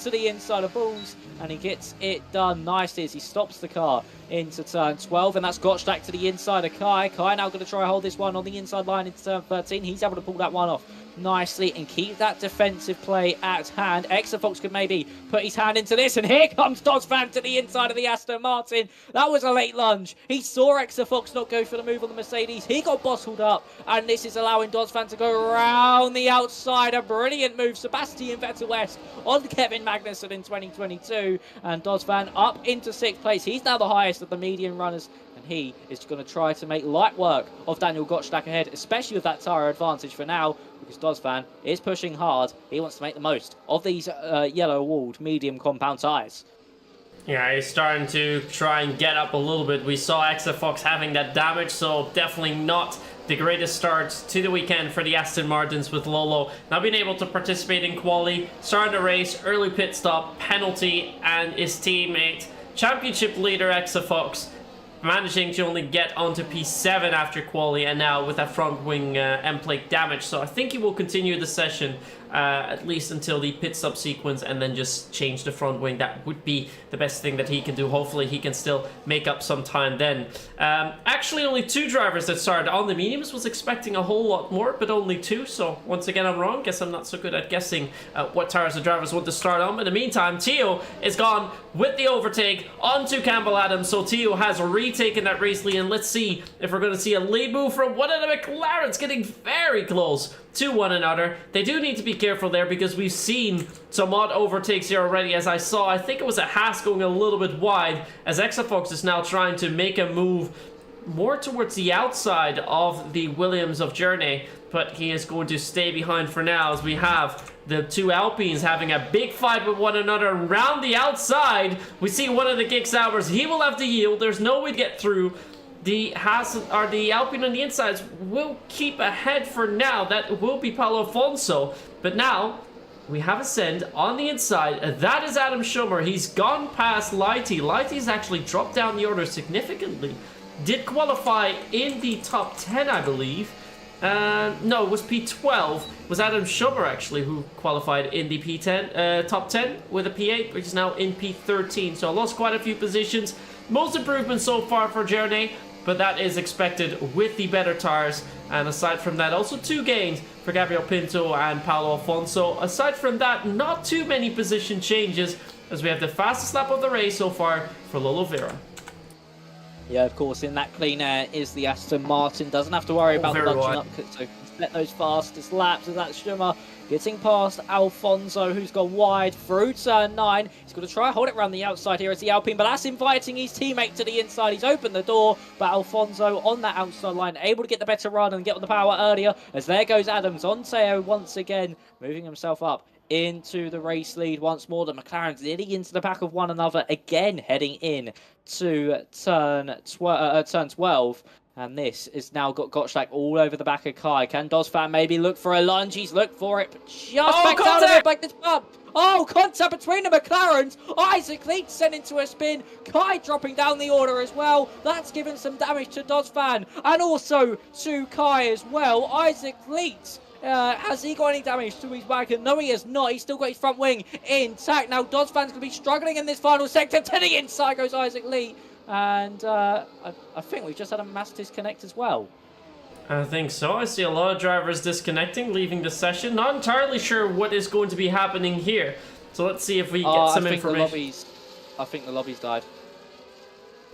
to the inside of Bulls, and he gets it done nicely as he stops the car into turn 12, and that's Gottschalk to the inside of Kai. Kai now going to try and hold this one on the inside line into turn 13. He's able to pull that one off nicely and keep that defensive play at hand. Exafox could maybe put his hand into this, and here comes Dozfan to the inside of the Aston Martin. That was a late lunge. He saw Exafox not go for the move on the Mercedes. He got bottled up, and this is allowing Dozfan to go around the outside. A brilliant move, Sebastian Vettel-West on Kevin Magnussen in 2022, and Dozfan up into 6th place. He's now the highest of the median runners, and he is going to try to make light work of Daniel Gottschalk ahead, especially with that tyre advantage for now, because Dozfan is pushing hard. He wants to make the most of these yellow-walled medium compound tyres. Yeah, he's starting to try and get up a little bit. We saw XFox having that damage, so definitely not the greatest start to the weekend for the Aston Martins with Lolo. Not being able to participate in quali, starting the race, early pit stop, penalty, and his teammate, championship leader XFox, managing to only get onto P7 after quali, and now with that front wing end plate damage. So I think he will continue the session at least until the pit stop sequence, and then just change the front wing. That would be the best thing that he can do. Hopefully he can still make up some time then. Actually only 2 drivers that started on the mediums. Was expecting a whole lot more, but only 2. So once again I'm wrong. Guess I'm not so good at guessing what tires the drivers want to start on. But in the meantime, Tio is gone with the overtake onto Campbell Adams. So Tio has retaken that race lead, and let's see if we're going to see a lead move from one of the McLarens, getting very close to one another. They do need to be careful there, because we've seen some odd overtakes here already. As I saw, I think it was a Haas going a little bit wide, as XFox is now trying to make a move more towards the outside of the Williams of Journey, but he is going to stay behind for now, as we have the 2 Alpines having a big fight with one another around the outside. We see one of the Gig Saubers, he will have to yield. There's no way to get through. The Haas, or the Alpine on the insides, will keep ahead for now. That will be Paulo Afonso. But now we have a send on the inside. That is Adam Schummer. He's gone past Lighty. Lighty's actually dropped down the order significantly. Did qualify in the top 10, I believe. No, it was P12. It was Adam Schummer actually who qualified in the P10, top 10 with a P8, which is now in P13. So I lost quite a few positions. Most improvements so far for Journey, but that is expected with the better tires. And aside from that, also 2 gains for Gabriel Pinto and Paulo Afonso. Aside from that, not too many position changes, as we have the fastest lap of the race so far for Lolo Vera. Yeah, of course, in that clean air is the Aston Martin. Doesn't have to worry about nudging up, so let those fastest laps as that Schummer getting past Alfonso, who's gone wide through turn 9. He's got to try and hold it around the outside here as the Alpine, but that's inviting his teammate to the inside. He's opened the door, but Alfonso on that outside line, able to get the better run and get on the power earlier, as there goes Adams on Teo once again, moving himself up into the race lead once more. The McLarens nearly into the back of one another again, heading in to turn 12. And this has now got Gottschalk all over the back of Kai. Can Dozfan maybe look for a lunge? He's looked for it, but just back out of it like this bump. Oh, contact between the McLarens. Isaac Leeds sent into a spin. Kai dropping down the order as well. That's given some damage to Dozfan and also to Kai as well. Isaac Leeds, has he got any damage to his wagon? No, he has not. He's still got his front wing intact. Now Dozfan's going to be struggling in this final sector. To the inside goes Isaac Lee. And I think we've just had a mass disconnect as well. I think so. I see a lot of drivers disconnecting, leaving the session. Not entirely sure what is going to be happening here. So let's see if we get some information. I think the lobby's died.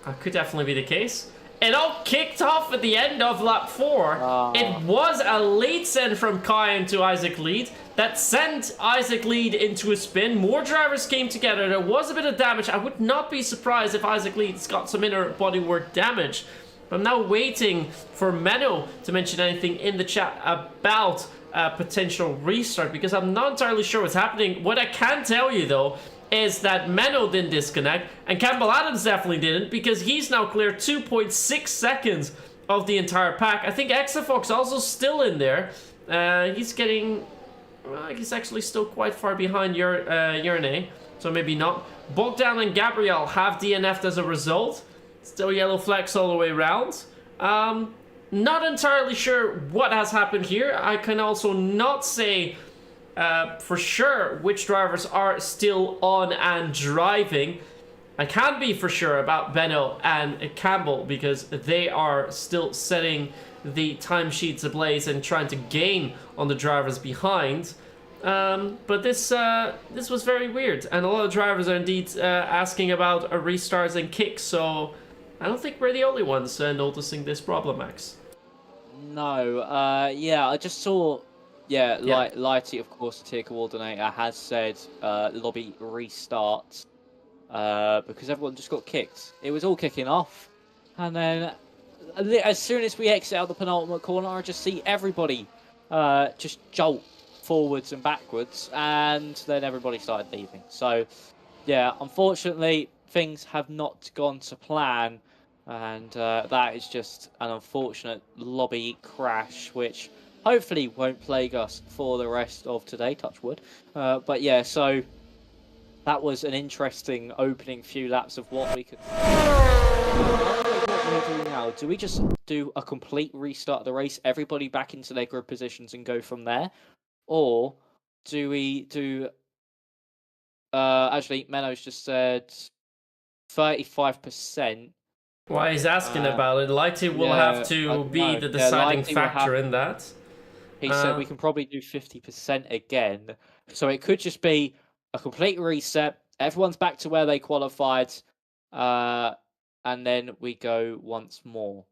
That could definitely be the case. It all kicked off at the end of lap 4. It was a late send from Kai into Isaac Lead that sent Isaac Lead into a spin. More drivers came together. There was a bit of damage. I would not be surprised if Isaac Lead's got some inner bodywork damage. But I'm now waiting for Menno to mention anything in the chat about a potential restart, because I'm not entirely sure what's happening. What I can tell you though is that Menno didn't disconnect, and Campbell Adams definitely didn't, because he's now cleared 2.6 seconds of the entire pack. I think XFox also still in there. He's getting... he's actually still quite far behind Urne, so maybe not. Bogdan and Gabriel have DNF'd as a result. Still yellow flags all the way around. Not entirely sure what has happened here. I can also not say for sure which drivers are still on and driving. I can be for sure about Benno and Campbell, because they are still setting the timesheets ablaze and trying to gain on the drivers behind. But this was very weird, and a lot of drivers are indeed asking about restarts and kicks, so I don't think we're the only ones noticing this problem, Max. No, yeah, I just saw... Yeah, Lighty, of course, the tier coordinator, has said lobby restart because everyone just got kicked. It was all kicking off. And then as soon as we exit out the penultimate corner, I just see everybody just jolt forwards and backwards. And then everybody started leaving. So, yeah, unfortunately, things have not gone to plan, and that is just an unfortunate lobby crash, which hopefully won't plague us for the rest of today, touch wood. But yeah, so that was an interesting opening few laps of what we could. What do we do now? Do we just do a complete restart of the race, everybody back into their grid positions and go from there? Or do we do... actually, Menno's just said 35%. Well, he's asking about it. Lighty will have to be the deciding factor in that. He said we can probably do 50% again. So it could just be a complete reset. Everyone's back to where they qualified. And then we go once more.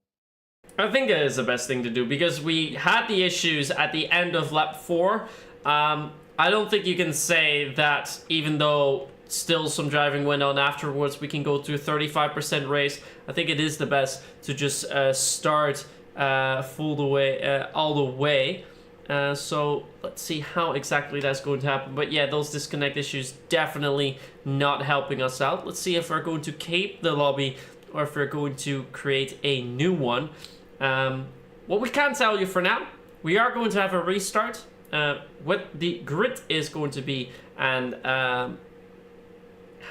I think it is the best thing to do because we had the issues at the end of lap 4. I don't think you can say that even though still some driving went on afterwards, we can go to a 35% race. I think it is the best to just start all the way. So let's see how exactly that's going to happen. But yeah, those disconnect issues definitely not helping us out. Let's see if we're going to keep the lobby or if we're going to create a new one. What we can tell you for now, we are going to have a restart. What the grid is going to be and how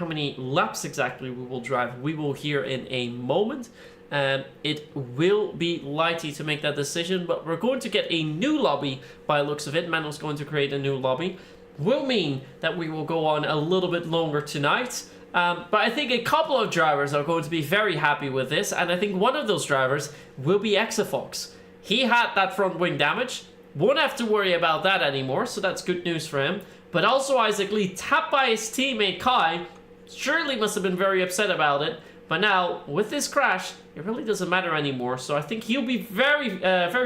many laps exactly we will drive, we will hear in a moment. It will be Lighty to make that decision, but we're going to get a new lobby by the looks of it. Manuel's going to create a new lobby. Will mean that we will go on a little bit longer tonight. But I think a couple of drivers are going to be very happy with this, and I think one of those drivers will be Exafox. He had that front wing damage, won't have to worry about that anymore, so that's good news for him. But also Isaac Lee, tapped by his teammate Kai, surely must have been very upset about it. But now, with this crash, it really doesn't matter anymore, so I think he'll be very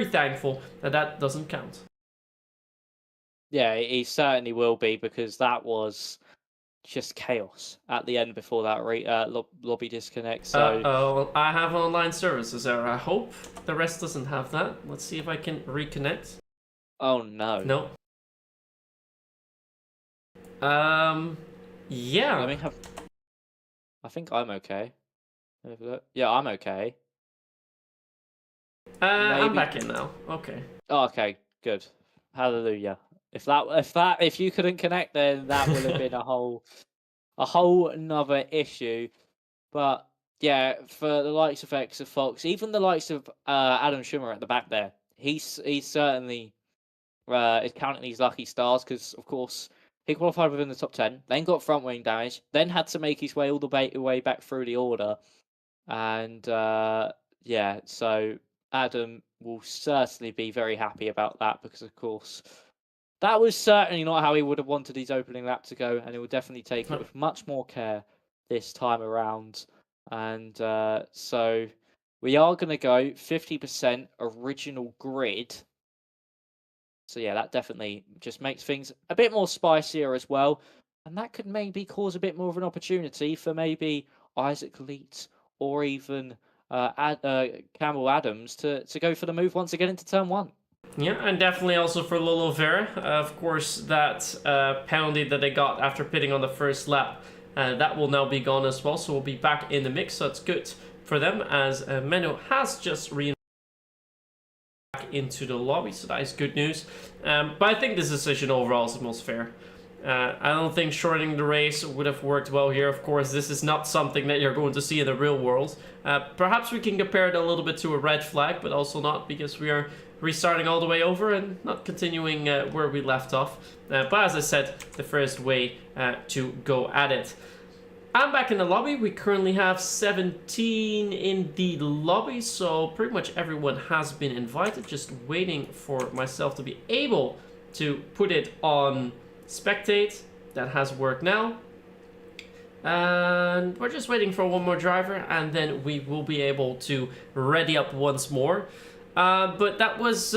thankful that that doesn't count. Yeah, he certainly will be, because that was just chaos at the end before that lobby disconnect. So I have online services error. I hope the rest doesn't have that. Let's see if I can reconnect. Oh no. No. Yeah. Let me have. I think I'm okay. Yeah, I'm okay. I'm back in now. Okay. Oh, okay, good. Hallelujah. If you couldn't connect, then that would have been a whole another issue. But yeah, for the likes of Fox, even the likes of Adam Schimmer at the back there, he's certainly is counting these lucky stars, because of course he qualified within the top 10, then got front wing damage, then had to make his way all the way back through the order, and yeah, so Adam will certainly be very happy about that, because of course that was certainly not how he would have wanted his opening lap to go, and he will definitely take it with much more care this time around. And so we are going to go 50% original grid. So yeah, that definitely just makes things a bit more spicier as well. And that could maybe cause a bit more of an opportunity for maybe Isaac Leet or even Campbell Adams to go for the move once again into turn 1. Yeah, and definitely also for Lolo Vera. Of course, that penalty that they got after pitting on the first lap, that will now be gone as well. So we'll be back in the mix. So it's good for them, as Menno has just back into the lobby. So that is good news. But I think this decision overall is the most fair. I don't think shortening the race would have worked well here. Of course, this is not something that you're going to see in the real world. Perhaps we can compare it a little bit to a red flag, but also not, because we are restarting all the way over and not continuing where we left off. But as I said, the first way to go at it. I'm back in the lobby. We currently have 17 in the lobby, so pretty much everyone has been invited. Just waiting for myself to be able to put it on spectate. That has worked now. And we're just waiting for one more driver, and then we will be able to ready up once more. But that was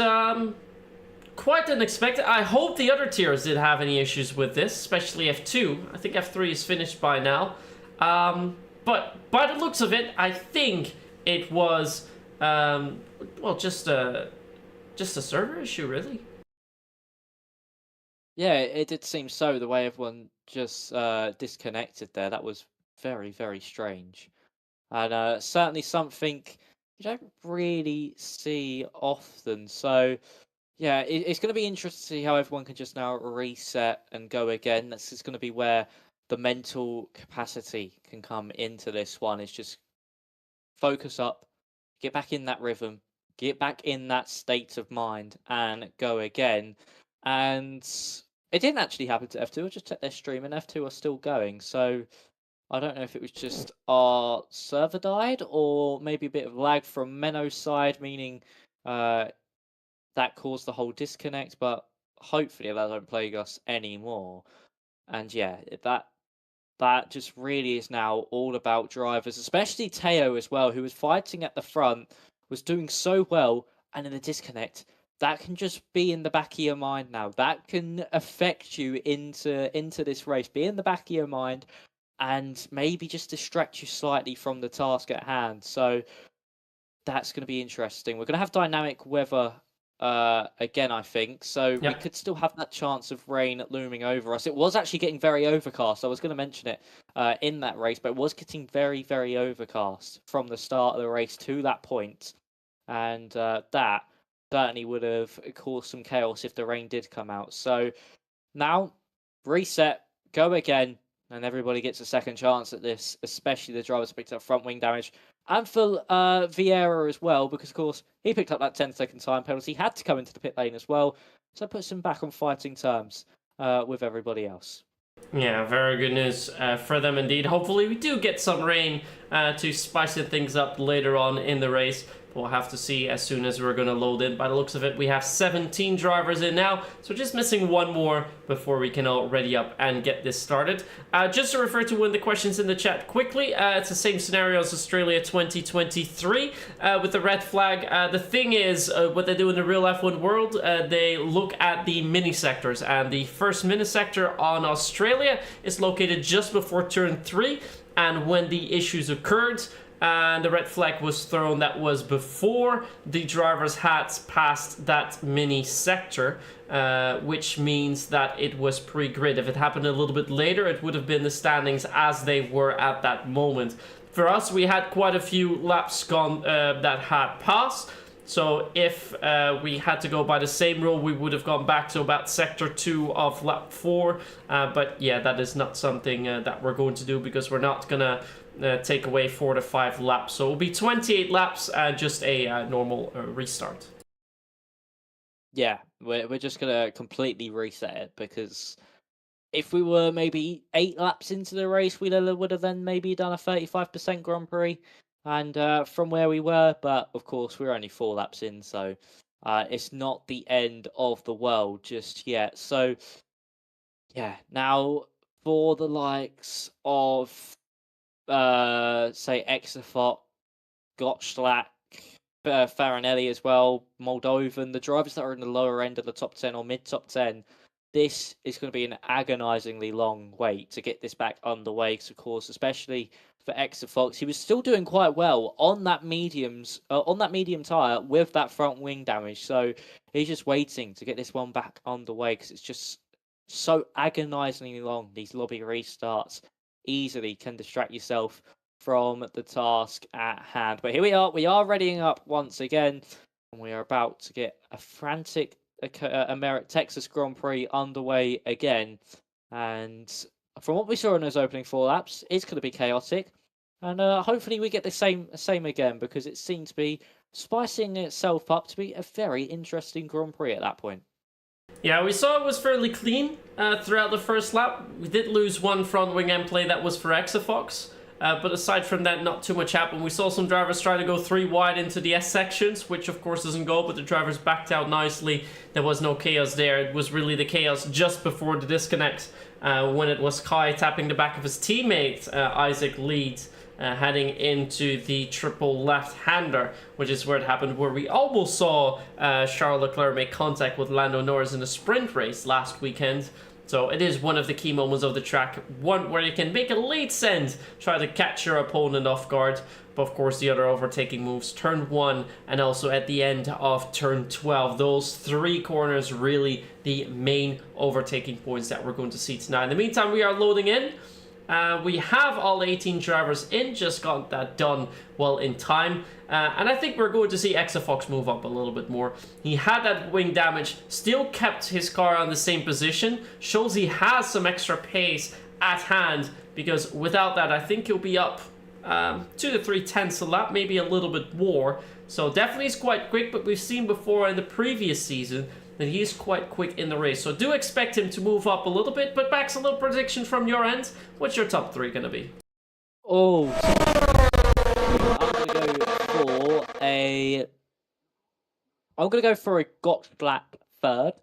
quite unexpected. I hope the other tiers didn't have any issues with this, especially F2. I think F3 is finished by now. But by the looks of it, I think it was, well, just a server issue, really. Yeah, it did seem so, the way everyone just disconnected there. That was very, very strange. And certainly something you don't really see often. So, yeah, it's going to be interesting to see how everyone can just now reset and go again. This is going to be where the mental capacity can come into this one. It's just focus up, get back in that rhythm, get back in that state of mind, and go again. And it didn't actually happen to F2. I just checked their stream, and F2 are still going. So I don't know if it was just our server died or maybe a bit of lag from Menno's side, meaning that caused the whole disconnect. But hopefully that don't plague us anymore. And yeah, that just really is now all about drivers, especially Teo as well, who was fighting at the front, was doing so well, and in the disconnect, that can just be in the back of your mind now. That can affect you into this race. Be in the back of your mind and maybe just distract you slightly from the task at hand. So that's going to be interesting. We're going to have dynamic weather again, I think. So we could still have that chance of rain looming over us. It was actually getting very overcast. I was going to mention it in that race, but it was getting very, very overcast from the start of the race to that point. And that certainly would have caused some chaos if the rain did come out. So now, reset, go again, and everybody gets a second chance at this, especially the drivers who picked up front wing damage. And for Vieira as well, because of course he picked up that 10-second time penalty, had to come into the pit lane as well, so it puts him back on fighting terms with everybody else. Yeah, very good news for them indeed. Hopefully we do get some rain to spice things up later on in the race. We'll have to see as soon as we're going to load in. By the looks of it, we have 17 drivers in now, so just missing one more before we can all ready up and get this started. Just to refer to one of the questions in the chat quickly, it's the same scenario as Australia 2023 with the red flag. The thing is, what they do in the real F1 world, they look at the mini sectors, and the first mini sector on Australia is located just before turn 3, and when the issues occurred, and the red flag was thrown, that was before the drivers had passed that mini sector, which means that it was pre-grid. If it happened a little bit later, it would have been the standings as they were at that moment. For us, we had quite a few laps gone that had passed. So if we had to go by the same rule, we would have gone back to about sector 2 of lap 4. But yeah, that is not something that we're going to do, because we're not going to take away 4 to 5 laps. So it will be 28 laps and just a normal restart. Yeah, we're just going to completely reset it, because if we were maybe 8 laps into the race, we would have then maybe done a 35% Grand Prix. And from where we were, but of course we're only 4 laps in, so it's not the end of the world just yet. So yeah, now for the likes of say Exafot, Gottschalk, Farinelli as well, Moldovan, the drivers that are in the lower end of the top 10 or mid top 10, this is going to be an agonizingly long wait to get this back underway, because of course, especially for Exafox, he was still doing quite well on that medium tire with that front wing damage. So he's just waiting to get this one back underway, because it's just so agonizingly long. These lobby restarts easily can distract yourself from the task at hand. But here we are readying up once again, and we are about to get a frantic Texas Grand Prix underway again. And from what we saw in those opening 4 laps, it's going to be chaotic, and hopefully we get the same again, because it seems to be spicing itself up to be a very interesting Grand Prix at that point. Yeah, we saw it was fairly clean throughout the first lap. We did lose one front wing end play that was for Exafox. But aside from that, not too much happened. We saw some drivers try to go 3 wide into the S sections, which of course doesn't go, but the drivers backed out nicely. There was no chaos there. It was really the chaos just before the disconnect, when it was Kai tapping the back of his teammate, Isaac Leeds, heading into the triple left-hander, which is where it happened, where we almost saw Charles Leclerc make contact with Lando Norris in a sprint race last weekend. So it is one of the key moments of the track, one where you can make a late send, try to catch your opponent off guard. But of course the other overtaking moves, turn 1 and also at the end of turn 12. Those 3 corners really the main overtaking points that we're going to see tonight. In the meantime, we are loading in. We have all 18 drivers in, just got that done well in time. And I think we're going to see Exafox move up a little bit more. He had that wing damage, still kept his car on the same position, shows he has some extra pace at hand, because without that I think he'll be up 2 to 3 tenths a lap, maybe a little bit more. So definitely he's quite quick, but we've seen before in the previous season that he's quite quick in the race. So do expect him to move up a little bit, but Max, a little prediction from your end. What's your top 3 going to be? Oh, I'm gonna go for a Got Black third.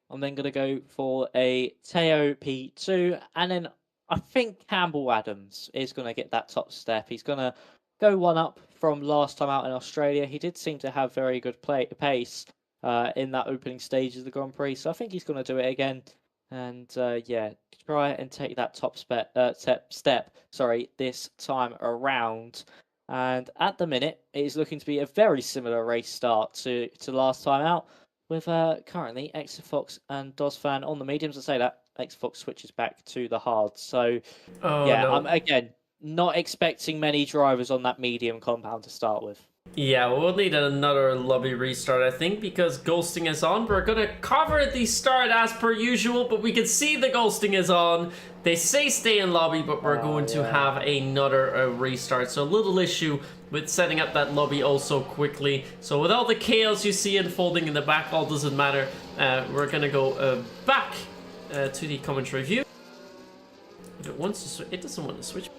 I'm then gonna go for a Teo P2, and then I think Campbell Adams is gonna get that top step. He's gonna go one up from last time out in Australia. He did seem to have very good pace in that opening stage of the Grand Prix, so I think he's gonna do it again. And yeah, try and take that top step. This time around. And at the minute, it is looking to be a very similar race start to last time out, with currently Exafox and Dozfan on the mediums. I say that, Exafox switches back to the hards. So, yeah, no. I'm, again, not expecting many drivers on that medium compound to start with. Yeah, we'll need another lobby restart, I think, because ghosting is on. We're going to cover the start as per usual, but we can see the ghosting is on. They say stay in lobby, but we're going to have another restart. So a little issue with setting up that lobby also quickly. So with all the chaos you see unfolding in the back, all doesn't matter. We're going to go back to the commentary view. If it wants to, it doesn't want to switch.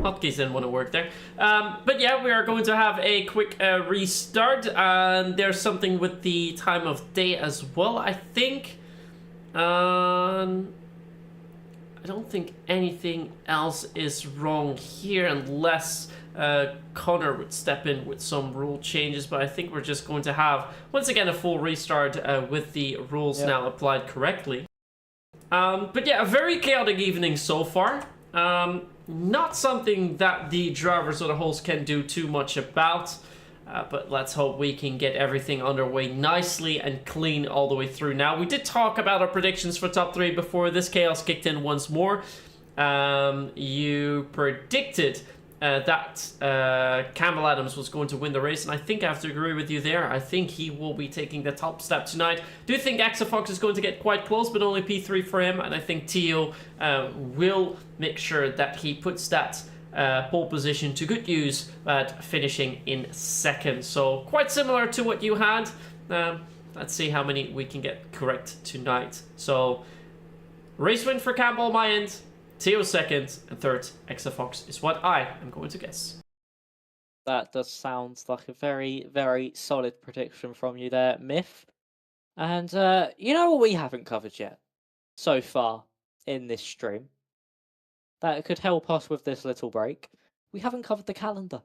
Hotkeys didn't want to work there. But yeah, we are going to have a quick restart. And there's something with the time of day as well, I think. I don't think anything else is wrong here unless Connor would step in with some rule changes. But I think we're just going to have, once again, a full restart with the rules now applied correctly. But yeah, a very chaotic evening so far. Not something that the drivers or the hosts can do too much about, but let's hope we can get everything underway nicely and clean all the way through. Now, we did talk about our predictions for top 3 before this chaos kicked in once more. You predicted that Campbell Adams was going to win the race, and I think I have to agree with you there. I think he will be taking the top step tonight. Do think Exafox is going to get quite close, but only P3 for him, and I think Teo will make sure that he puts that pole position to good use at finishing in second. So quite similar to what you had. Let's see how many we can get correct tonight. So race win for Campbell on my end. Teo second, and third, Exafox is what I am going to guess. That does sound like a very, very solid prediction from you there, Myth. And you know what we haven't covered yet so far in this stream? That could help us with this little break. We haven't covered the calendar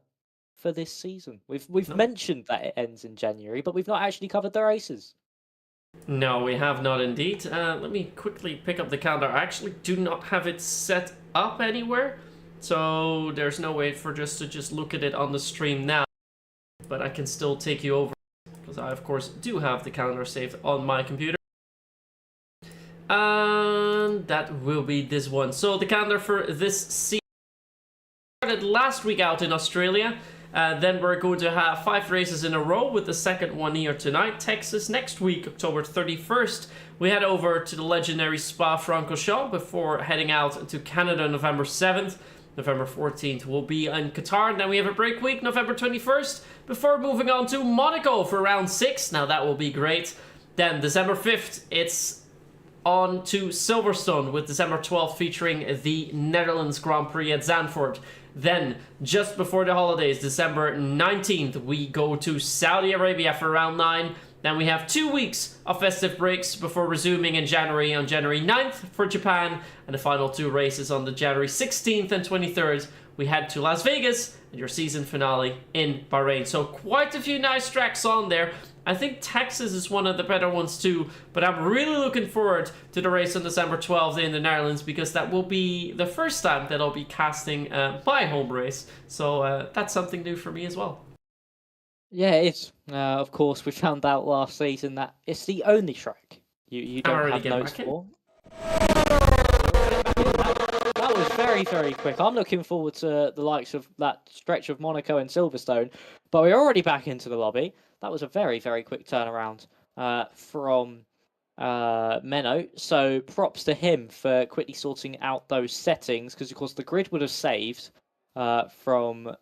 for this season. We've mentioned that it ends in January, but we've not actually covered the races. No, we have not indeed. Let me quickly pick up the calendar. I actually do not have it set up anywhere, so there's no way for just to look at it on the stream now. But I can still take you over, because I of course do have the calendar saved on my computer. And that will be this one. So the calendar for this season started last week out in Australia. Then we're going to have 5 races in a row, with the second one here tonight. Texas next week, October 31st. We head over to the legendary Spa-Francorchamps before heading out to Canada November 7th. November 14th will be in Qatar. Then we have a break week, November 21st, before moving on to Monaco for round 6. Now that will be great. Then December 5th, it's on to Silverstone, with December 12th featuring the Netherlands Grand Prix at Zandvoort. Then, just before the holidays, December 19th, we go to Saudi Arabia for round 9. Then we have 2 weeks of festive breaks before resuming in January on January 9th for Japan. And the final 2 races on the January 16th and 23rd. We head to Las Vegas and your season finale in Bahrain. So quite a few nice tracks on there. I think Texas is one of the better ones too, but I'm really looking forward to the race on December 12th in the Netherlands, because that will be the first time that I'll be casting my home race. So that's something new for me as well. Yeah, it is. Of course, we found out last season that it's the only track you don't have notes for. That was very, very quick. I'm looking forward to the likes of that stretch of Monaco and Silverstone, but we're already back into the lobby. That was a very, very quick turnaround from Menno. So props to him for quickly sorting out those settings, because of course the grid would have saved from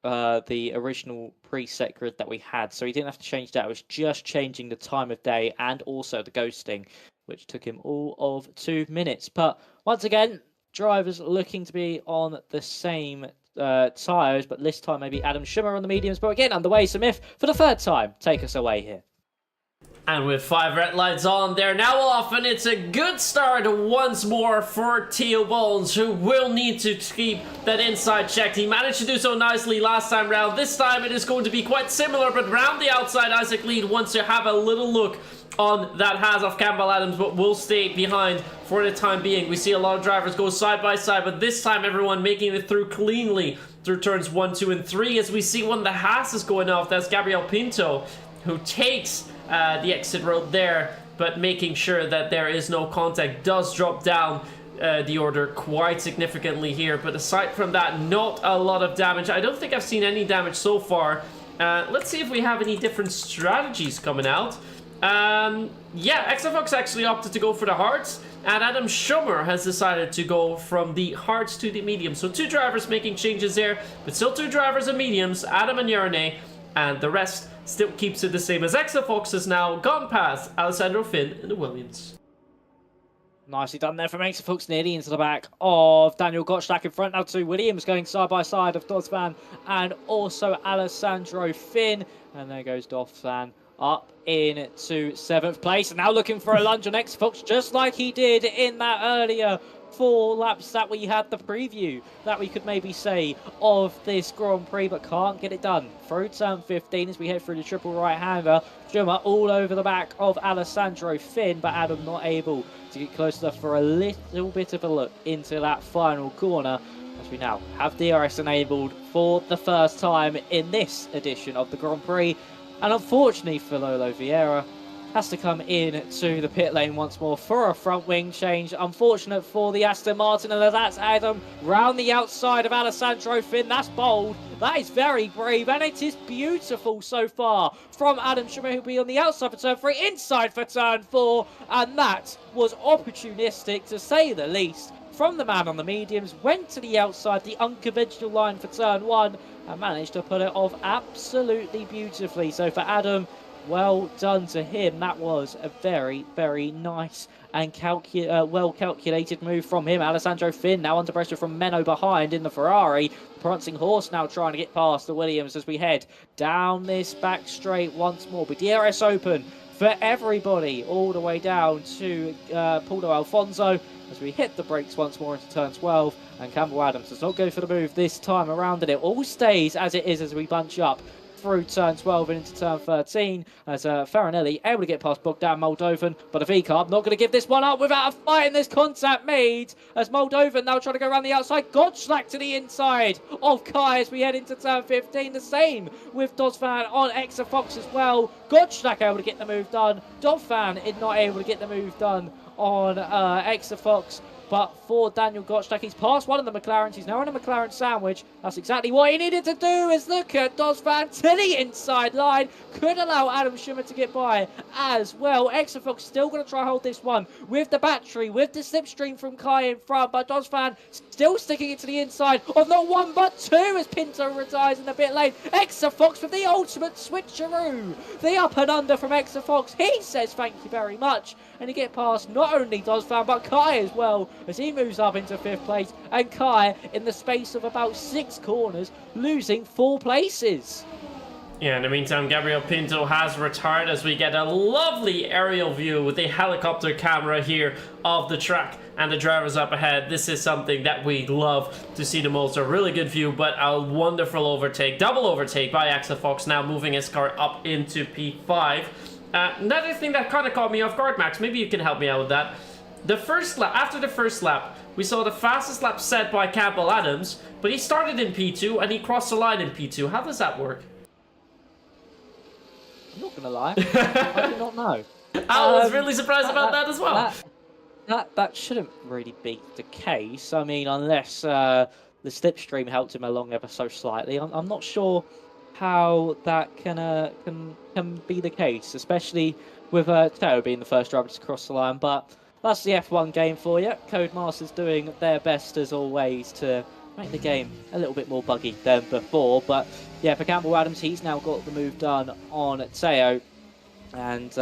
the original preset grid that we had. So he didn't have to change that. It was just changing the time of day and also the ghosting, which took him all of 2 minutes. But once again, drivers looking to be on the same tyres, but this time maybe Adam Schimmer on the mediums. But again, underway, so Myth, for the third time, take us away here. And with 5 red lights on, they're now off, and it's a good start once more for Theo Bones, who will need to keep that inside checked. He managed to do so nicely last time round. This time it is going to be quite similar, but round the outside, Isaac Lead wants to have a little look on that Haas of Campbell Adams, but will stay behind for the time being. We see a lot of drivers go side by side, but this time everyone making it through cleanly through turns 1, 2, and 3. As we see one of the Haas is going off, that's Gabriel Pinto, who takes the exit road there, but making sure that there is no contact. Does drop down the order quite significantly here, but aside from that, not a lot of damage. I don't think I've seen any damage so far. Let's see if we have any different strategies coming out. Yeah, Exafox actually opted to go for the hards, and Adam Schummer has decided to go from the hards to the mediums. So 2 drivers making changes there, but still 2 drivers of mediums, Adam and Yarne, and the rest still keeps it the same, as Exafox has now gone past Alessandro Finn in the Williams. Nicely done there from Exafox, nearly into the back of Daniel Gottschalk. In front now to Williams, going side by side of Dozvan and also Alessandro Finn. And there goes Dozvan up into 7th place, and now looking for a lunge on Exafox, just like he did in that earlier 4 laps that we had the preview that we could maybe say of this Grand Prix, but can't get it done through turn 15 as we head through the triple right-hander. Schummer all over the back of Alessandro Finn, but Adam not able to get close enough for a little bit of a look into that final corner, as we now have DRS enabled for the first time in this edition of the Grand Prix. And unfortunately for Lolo Vieira, has to come in to the pit lane once more for a front wing change. Unfortunate for the Aston Martin, and that's Adam round the outside of Alessandro Finn. That's bold. That is very brave, and it is beautiful so far from Adam Schummer, who'll be on the outside for turn 3, inside for turn 4, and that was opportunistic to say the least from the man on the mediums. Went to the outside, the unconventional line for turn 1, and managed to put it off absolutely beautifully. So for Adam, well done to him. That was a very, very nice and well-calculated move from him. Alessandro Finn now under pressure from Menno behind in the Ferrari. Prancing Horse now trying to get past the Williams as we head down this back straight once more. With DRS open for everybody all the way down to Paulo Alfonso as we hit the brakes once more into turn 12. And Campbell Adams does not go for the move this time around, and it all stays as it is as we bunch up through turn 12 and into turn 13 as Farinelli able to get past Bogdan Moldovan, but a V-Carb not going to give this one up without a fight, and this contact made as Moldovan now trying to go around the outside. Gottschalk to the inside of Kai as we head into turn 15. The same with Dozvan on Exafox as well. Gottschalk able to get the move done. Dozvan is not able to get the move done on Exafox. But for Daniel Gottschalk, he's passed one of the McLarens. He's now in a McLaren sandwich. That's exactly what he needed to do, is look at Dozvan to the inside line. Could allow Adam Schummer to get by as well. Exafox still going to try hold this one with the battery, with the slipstream from Kai in front. But Dozvan still sticking it to the inside of not 1 but 2 as Pinto retires in the pit lane. Exafox with the ultimate switcheroo. The up and under from Exafox. He says thank you very much. And he get past not only Dozvan but Kai as well as he moves up into 5th place, and Kai in the space of about 6 corners losing 4 places. Yeah, in the meantime, Gabriel Pinto has retired as we get a lovely aerial view with a helicopter camera here of the track and the drivers up ahead. This is something that we love to see the most. A really good view, but a wonderful overtake. Double overtake by Fox, now moving his car up into P5. Another thing that kind of caught me off guard, Max, maybe you can help me out with that. The first lap, after the first lap, we saw the fastest lap set by Campbell Adams, but he started in P2 and he crossed the line in P2. How does that work? I'm not gonna lie, I do not know. I was really surprised about that as well. That shouldn't really be the case. I mean, unless the slipstream helped him along ever so slightly. I'm not sure how that can be the case, especially with Teo being the first driver to cross the line. But that's the F1 game for you. Codemasters doing their best as always to make the game a little bit more buggy than before. But yeah, for Campbell Adams, he's now got the move done on Teo. And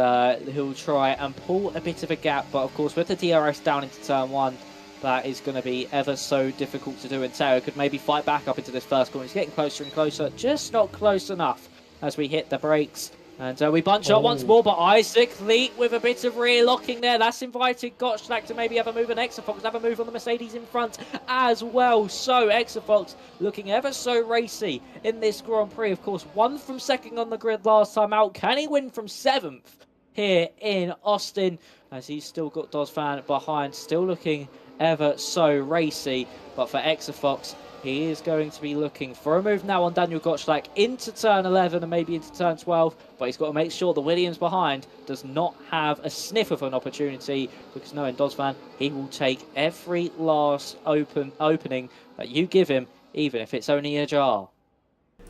he'll try and pull a bit of a gap, but of course with the DRS down into turn 1, that is going to be ever so difficult to do, and Teo could maybe fight back up into this first corner. He's getting closer and closer, just not close enough as we hit the brakes. And we bunch up once more, but Isaac Leet with a bit of rear locking there. That's invited Gottschalk to maybe have a move, and Exafox have a move on the Mercedes in front as well. So Exafox looking ever so racy in this Grand Prix. Of course, won from second on the grid last time out. Can he win from 7th here in Austin? As he's still got Dozfan behind, still looking ever so racy. But for Exafox, he is going to be looking for a move now on Daniel Gottschalk into turn 11 and maybe into turn 12. But he's got to make sure the Williams behind does not have a sniff of an opportunity, because knowing Dozfan, he will take every last opening that you give him, even if it's only a jar.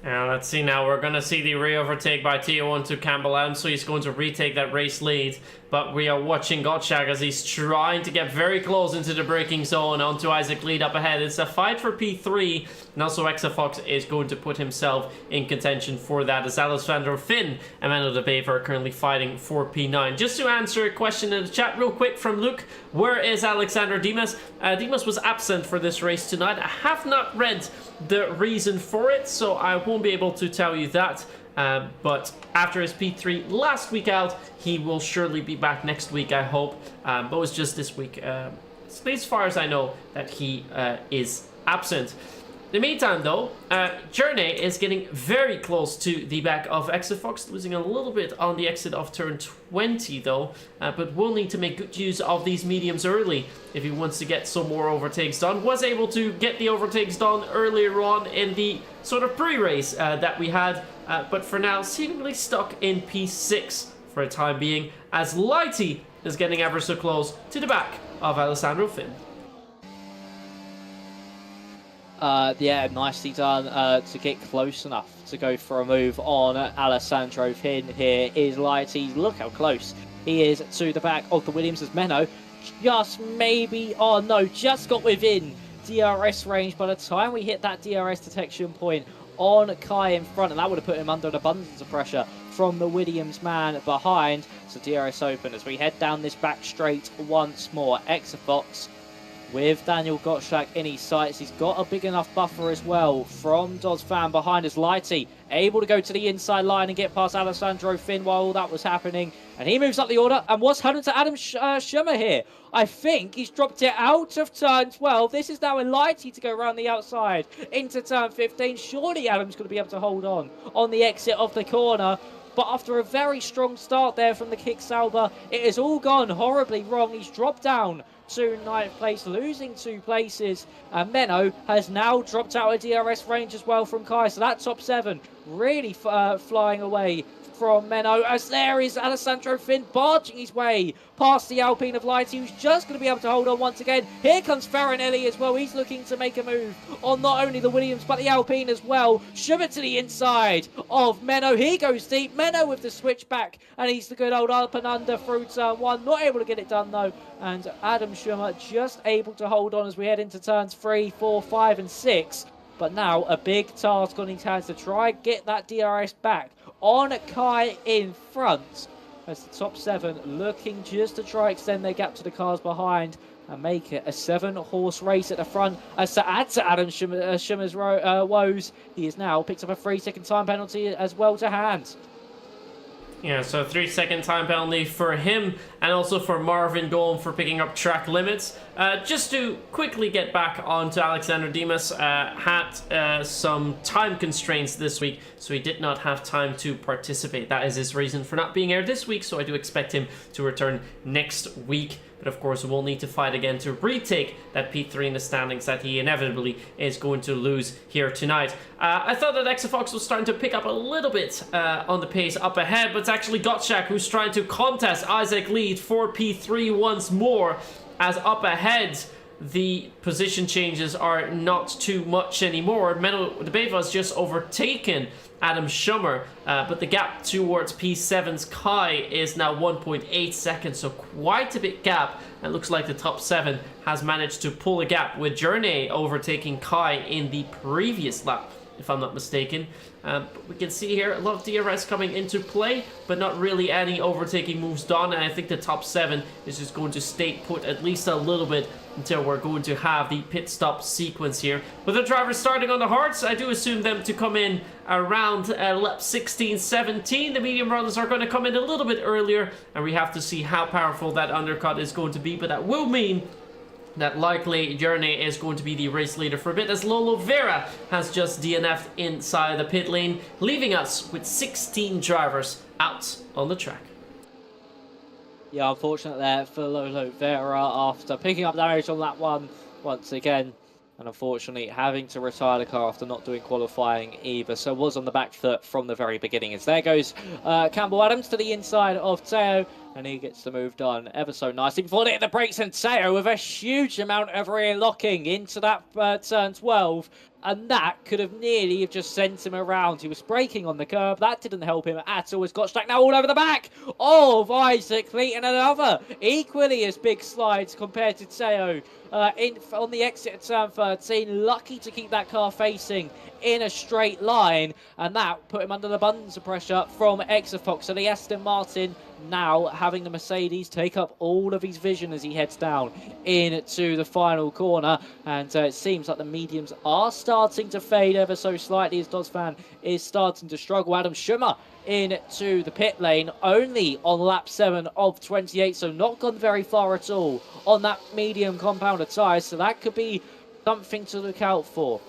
Now let's see now, we're going to see the re-overtake by T01 to Campbell Adams, so he's going to retake that race lead. But we are watching Gottschalk as he's trying to get very close into the braking zone onto Isaac Lead up ahead. It's a fight for P3, and also Exafox is going to put himself in contention for that, as Alessandro Finn and Mano de Bever are currently fighting for P9. Just to answer a question in the chat real quick from Luke, where is Alexander Dimas? Dimas was absent for this race tonight. I have not read the reason for it, so I won't be able to tell you that. But after his P3 last week out, he will surely be back next week, I hope. But it was just this week, as far as I know, that he is absent. In the meantime, though, Journey is getting very close to the back of Exafox, losing a little bit on the exit of turn 20, though. But will need to make good use of these mediums early if he wants to get some more overtakes done. Was able to get the overtakes done earlier on in the sort of pre-race that we had. But for now, seemingly stuck in P6 for a time being, as Lighty is getting ever so close to the back of Alessandro Finn. Yeah, nicely done to get close enough to go for a move on Alessandro Finn. Here is Lighty. Look how close he is to the back of the Williams, as Menno just maybe, oh no, just got within DRS range by the time we hit that DRS detection point on Kai in front, and that would have put him under an abundance of pressure from the Williams man behind. So DRS open as we head down this back straight once more. Exafox with Daniel Gottschalk in his sights. He's got a big enough buffer as well from Dozfan behind us. Lighty able to go to the inside line and get past Alessandro Finn while all that was happening. And he moves up the order. And what's happened to Adam Schummer here? I think he's dropped it out of turn 12. This is now in Lighty to go around the outside into turn 15. Surely Adam's going to be able to hold on the exit of the corner. But after a very strong start there from the Kick Sauber, it has all gone horribly wrong. He's dropped down to 9th place, losing 2 places. And Menno has now dropped out of DRS range as well from Kai. So that top 7 really flying away from Menno, as there is Alessandro Finn barging his way past the Alpine of Lighty, who's just going to be able to hold on once again. Here comes Farinelli as well. He's looking to make a move on not only the Williams but the Alpine as well. Shove it to the inside of Menno. He goes deep. Menno with the switchback, and he's the good old up and under through turn 1. Not able to get it done though, and Adam Schummer just able to hold on as we head into turns 3, 4, 5 and 6. But now a big task on his hands to try and get that DRS back on Kai in front, as the top 7 looking just to try extend their gap to the cars behind and make it a 7-horse race at the front. As to add to Adam Schummer's woes, he has now picked up a 3-second time penalty as well to hand. Yeah, so 3-second time penalty for him and also for Marvin Golm for picking up track limits. Just to quickly get back onto Alexander Dimas, had some time constraints this week, so he did not have time to participate. That is his reason for not being here this week, so I do expect him to return next week. But of course, we'll need to fight again to retake that P3 in the standings that he inevitably is going to lose here tonight. I thought that Exafox was starting to pick up a little bit on the pace up ahead, but it's actually Gottschalk who's trying to contest Isaac lead for P3 once more, as up ahead the position changes are not too much anymore. Menno de Beva has just overtaken Adam Schummer, but the gap towards P7's Kai is now 1.8 seconds, so quite a big gap. It looks like the top 7 has managed to pull a gap, with Journey overtaking Kai in the previous lap, if I'm not mistaken. But we can see here a lot of DRS coming into play, but not really any overtaking moves done, and I think the top 7 is just going to stay put at least a little bit until we're going to have the pit stop sequence here. With the drivers starting on the hards, I do assume them to come in around lap 16, 17. The medium runners are going to come in a little bit earlier, and we have to see how powerful that undercut is going to be, but that will mean that likely Journey is going to be the race leader for a bit, as Lolo Vera has just DNF'd inside the pit lane, leaving us with 16 drivers out on the track. Yeah, unfortunate there for Lolo Vera after picking up damage on that one once again. And unfortunately having to retire the car after not doing qualifying either. So was on the back foot from the very beginning. As there goes Campbell Adams to the inside of Teo. And he gets the move done ever so nicely before they hit the brakes, and Teo with a huge amount of rear locking into that turn 12. And that could have nearly have just sent him around. He was braking on the curb. That didn't help him at all. As Gottschalk now all over the back of Isaac Lee, and another equally as big slides compared to Teo on the exit of turn 13. Lucky to keep that car facing in a straight line, and that put him under the buttons of pressure from Exafox. So the Aston Martin now having the Mercedes take up all of his vision as he heads down into the final corner, and it seems like the mediums are starting to fade ever so slightly as Dozfan is starting to struggle. Adam Schummer into the pit lane only on lap 7 of 28, so not gone very far at all on that medium compounder tyre, so that could be something to look out for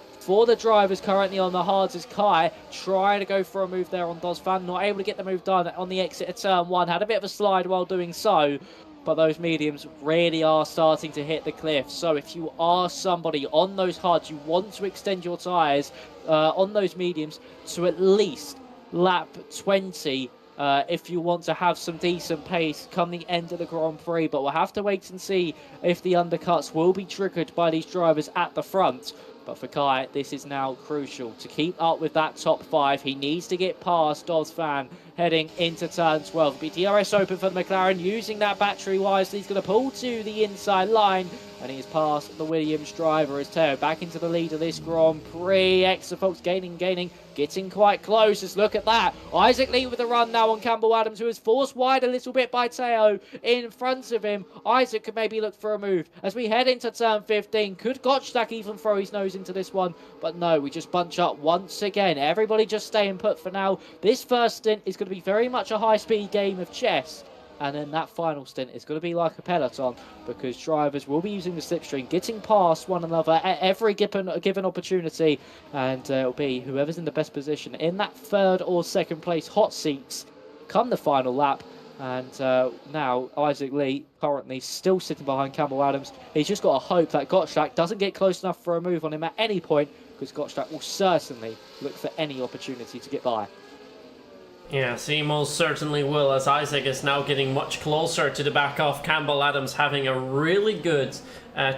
the drivers currently on the hards. As Kai trying to go for a move there on Dozfan, not able to get the move done on the exit of turn 1, had a bit of a slide while doing so, but those mediums really are starting to hit the cliff. So if you are somebody on those hards, you want to extend your tyres on those mediums to at least lap 20 if you want to have some decent pace come the end of the Grand Prix. But we'll have to wait and see if the undercuts will be triggered by these drivers at the front. But for Kai, this is now crucial to keep up with that top 5. He needs to get past Dozfan heading into turn 12. DRS open for the McLaren, using that battery wisely. He's going to pull to the inside line, and he's past the Williams driver as Teo back into the lead of this Grand Prix. Exafox gaining, getting quite close. Just look at that. Isaac Lee with a run now on Campbell Adams, who is forced wide a little bit by Teo in front of him. Isaac could maybe look for a move as we head into turn 15. Could Gottschalk even throw his nose into this one? But no, we just bunch up once again. Everybody just staying put for now. This first stint is going to be very much a high-speed game of chess. And then that final stint is going to be like a peloton, because drivers will be using the slipstream, getting past one another at every given opportunity, and it'll be whoever's in the best position in that third or second place hot seats come the final lap. And now Isaac Lee currently still sitting behind Campbell Adams. He's just got to hope that Gottschalk doesn't get close enough for a move on him at any point, because Gottschalk will certainly look for any opportunity to get by. Yeah, he most certainly will, as Isaac is now getting much closer to the back of Campbell Adams, having a really good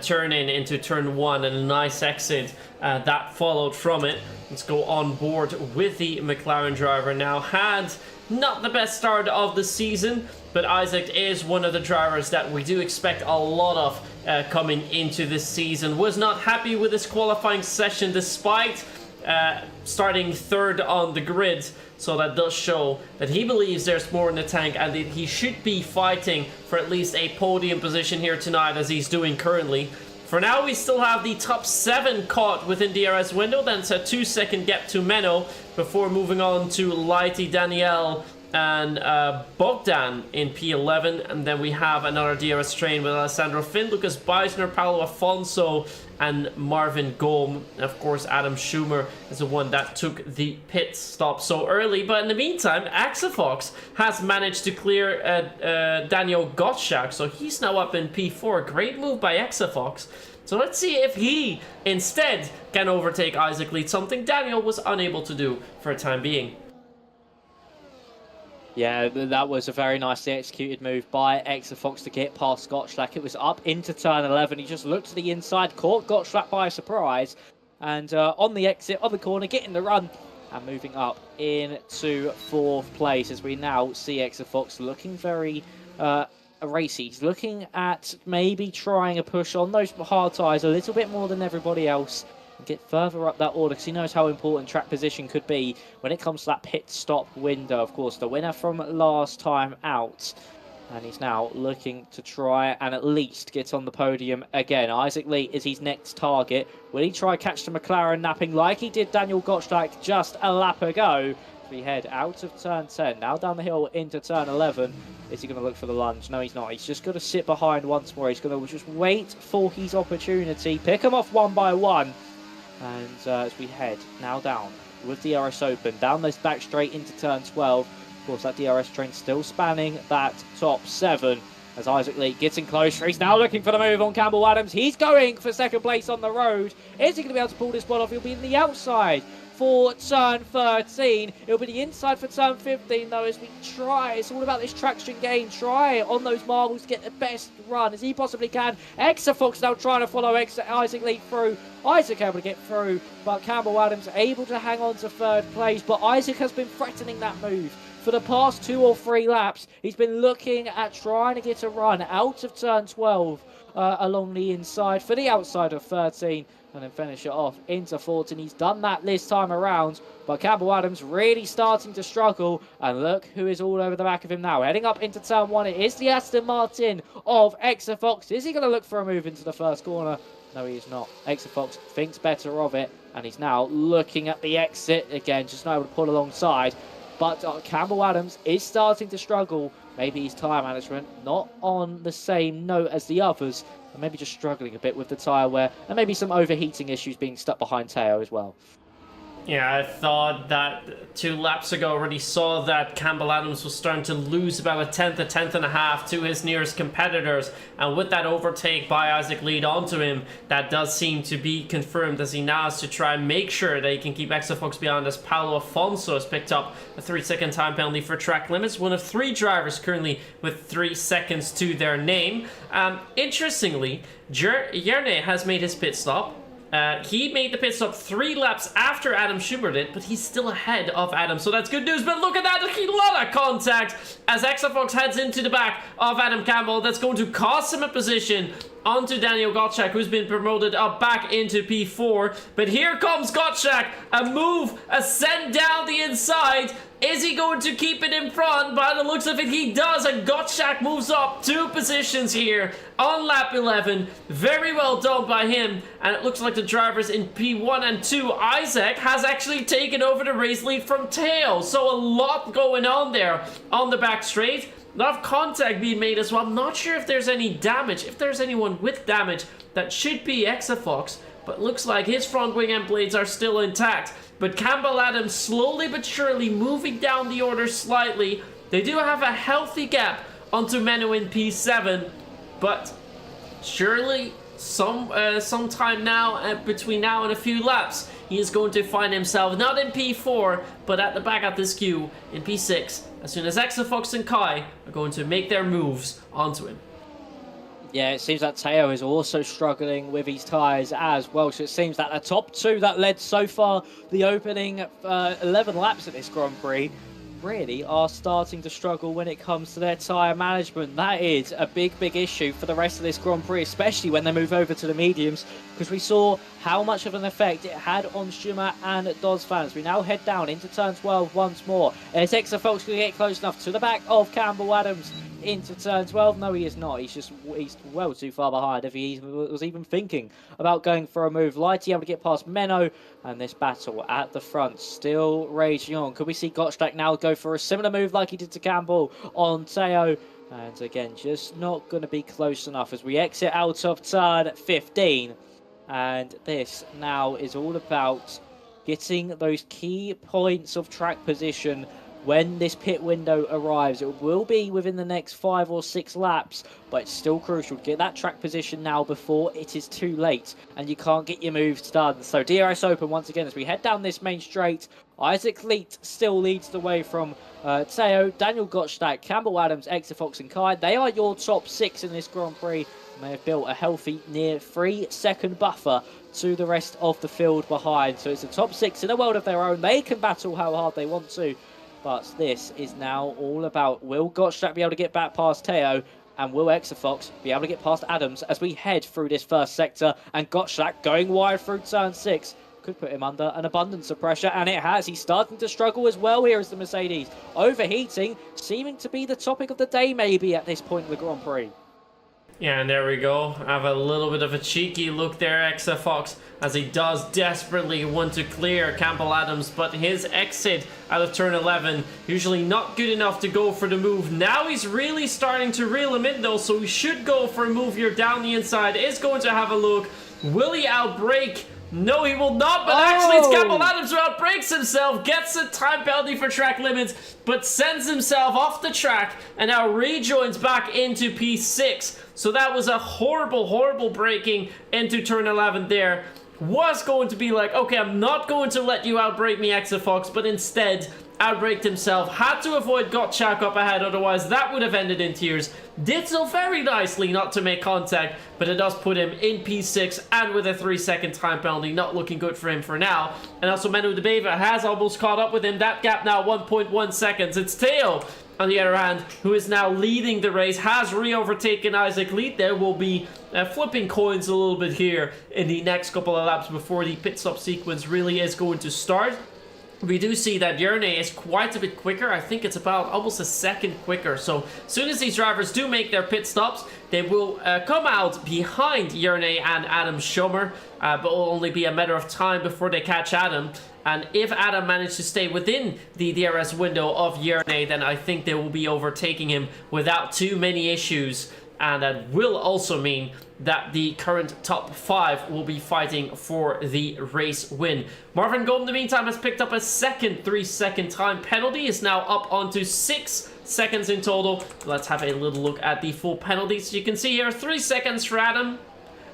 turn into turn 1 and a nice exit that followed from it. Let's go on board with the McLaren driver now. Had not the best start of the season, but Isaac is one of the drivers that we do expect a lot of coming into this season. Was not happy with his qualifying session despite starting third on the grid, so that does show that he believes there's more in the tank and that he should be fighting for at least a podium position here tonight, as he's doing currently. For now, we still have the top 7 caught within DRS window. Then it's a 2-second gap to Menno before moving on to Lighty Danielle and Bogdan in P11, and then we have another DRS train with Alessandro Finn, Lucas Beisner, Paulo Afonso, and Marvin Golm. Of course, Adam Schumer is the one that took the pit stop so early, but in the meantime, Axefox has managed to clear Daniel Gottschalk, so he's now up in P4. Great move by Axefox. So let's see if he instead can overtake Isaac Lead, something Daniel was unable to do for a time being. Yeah, that was a very nicely executed move by Exafox to get past Gottschalk. It was up into turn 11. He just looked to the inside, caught Gottschalk by surprise, and on the exit of the corner, getting the run and moving up into 4th place as we now see Exafox looking very racy. He's looking at maybe trying a push on those hard tyres a little bit more than everybody else, and get further up that order because he knows how important track position could be when it comes to that pit stop window. Of course, the winner from last time out, and he's now looking to try and at least get on the podium again. Isaac Lee is his next target. Will he try catch the McLaren napping like he did Daniel Gottschalk just a lap ago? We head out of turn 10, now down the hill into turn 11. Is he going to look for the lunge? No, he's not. He's just going to sit behind once more. He's going to just wait for his opportunity, pick them off one by one. And as we head now down with DRS open, down this back straight into turn 12. Of course, that DRS train still spanning that top 7. As Isaac Lee getting closer, he's now looking for the move on Campbell Adams. He's going for 2nd place on the road. Is he going to be able to pull this one off? He'll be in the outside for turn 13. It'll be the inside for turn 15, though, as we try. It's all about this traction gain. Try on those marbles to get the best run as he possibly can. Exafox now trying to follow Isaac Lee through. Isaac able to get through, but Campbell Adams able to hang on to 3rd place. But Isaac has been threatening that move for the past 2 or 3 laps. He's been looking at trying to get a run out of turn 12 along the inside for the outside of 13. And then finish it off into 14. He's done that this time around, but Campbell Adams really starting to struggle. And look who is all over the back of him now. Heading up into turn 1, it is the Aston Martin of Exafox. Is he going to look for a move into the first corner? No, he is not. Exafox thinks better of it, and he's now looking at the exit again, just not able to pull alongside. But Campbell Adams is starting to struggle. Maybe his tyre management not on the same note as the others, and maybe just struggling a bit with the tyre wear, and maybe some overheating issues being stuck behind Teo as well. Yeah, I thought that 2 laps ago already saw that Campbell Adams was starting to lose about a tenth and a half to his nearest competitors, and with that overtake by Isaac Lead onto him, that does seem to be confirmed as he now has to try and make sure that he can keep Exafox behind, as Paulo Afonso has picked up a 3-second time penalty for track limits, one of 3 drivers currently with 3 seconds to their name. Interestingly, Jerne has made his pit stop. He made the pit stop 3 laps after Adam Schumer did, but he's still ahead of Adam, so that's good news. But look at that, a lot of contact as Exafox heads into the back of Adam Campbell. That's going to cost him a position onto Daniel Gottschalk, who's been promoted up back into P4. But here comes Gottschalk, a move, a send down the inside. Is he going to keep it in front? By the looks of it, he does, and Gottschalk moves up 2 positions here on lap 11. Very well done by him, and it looks like the drivers in P1 and 2, Isaac, has actually taken over the race lead from Teo. So a lot going on there on the back straight. A lot of contact being made as well. I'm not sure if there's any damage, if there's anyone with damage. That should be Exafox, but looks like his front wing end blades are still intact. But Campbell Adams slowly but surely moving down the order slightly. They do have a healthy gap onto Menu in P7, but surely sometime now, between now and a few laps, he is going to find himself not in P4, but at the back of this queue in P6, as soon as Exafox and Kai are going to make their moves onto him. Yeah, it seems that Teo is also struggling with his tyres as well. So it seems that the top 2 that led so far the opening 11 laps at this Grand Prix really are starting to struggle when it comes to their tyre management. That is a big issue for the rest of this Grand Prix, especially when they move over to the mediums, because we saw how much of an effect it had on Schumer and Dodds fans. We now head down into turn 12 once more. As Exafox going to get close enough to the back of Campbell Adams. into turn 12. No, he is not. He's well too far behind if he was even thinking about going for a move. Lighty able to get past Menno, and this battle at the front still raging on. Could we see Gottschalk now go for a similar move like he did to Campbell on Teo? And again, just not going to be close enough as we exit out of turn 15. And this now is all about getting those key points of track position when this pit window arrives. It will be within the next 5 or 6 laps, but it's still crucial to get that track position now before it is too late and you can't get your moves done. So DRS open once again as we head down this main straight. Isaac Leet still leads the way from Teo, Daniel Gottschalk, Campbell Adams, Exafox and Kai. They are your top 6 in this Grand Prix. And they have built a healthy near 3-second buffer to the rest of the field behind. So it's a top 6 in a world of their own. They can battle how hard they want to. But this is now all about, will Gottschalk be able to get back past Teo, and will Exafox be able to get past Adams as we head through this first sector? And Gottschalk going wide through turn 6 could put him under an abundance of pressure, and it has. He's starting to struggle as well here as the Mercedes. Overheating, seeming to be the topic of the day maybe at this point in the Grand Prix. Yeah, and there we go. Have a little bit of a cheeky look there, Exafox, as he does desperately want to clear Campbell Adams, but his exit out of turn 11, usually not good enough to go for the move. Now he's really starting to reel him in though, so he should go for a move here down the inside. Is going to have a look. Will he outbrake? No, he will not, but actually it's Campbell Adams who outbreaks himself, gets a time penalty for track limits, but sends himself off the track and now rejoins back into P6. So that was a horrible, horrible braking into turn 11 there. Was going to be like, okay, I'm not going to let you outbrake me, Exafox, but instead outbraked himself. Had to avoid Gottschalk up ahead, otherwise that would have ended in tears. Did so very nicely not to make contact, but it does put him in P6 and with a 3-second time penalty. Not looking good for him for now. And also Manu de Beva has almost caught up with him. That gap now 1.1 seconds. It's Teo, on the other hand, who is now leading the race, has re-overtaken Isaac Leet. There will be flipping coins a little bit here in the next couple of laps before the pit stop sequence really is going to start. We do see that Yerne is quite a bit quicker. I think it's about almost a second quicker. So as soon as these drivers do make their pit stops, they will come out behind Yerne and Adam Schomer, but it will only be a matter of time before they catch Adam. And if Adam managed to stay within the DRS window of Yerne, then I think they will be overtaking him without too many issues. And that will also mean that the current top 5 will be fighting for the race win. Marvin Gold, in the meantime, has picked up a second 3-second time penalty. Is now up onto 6 seconds in total. Let's have a little look at the full penalties. You can see here 3 seconds for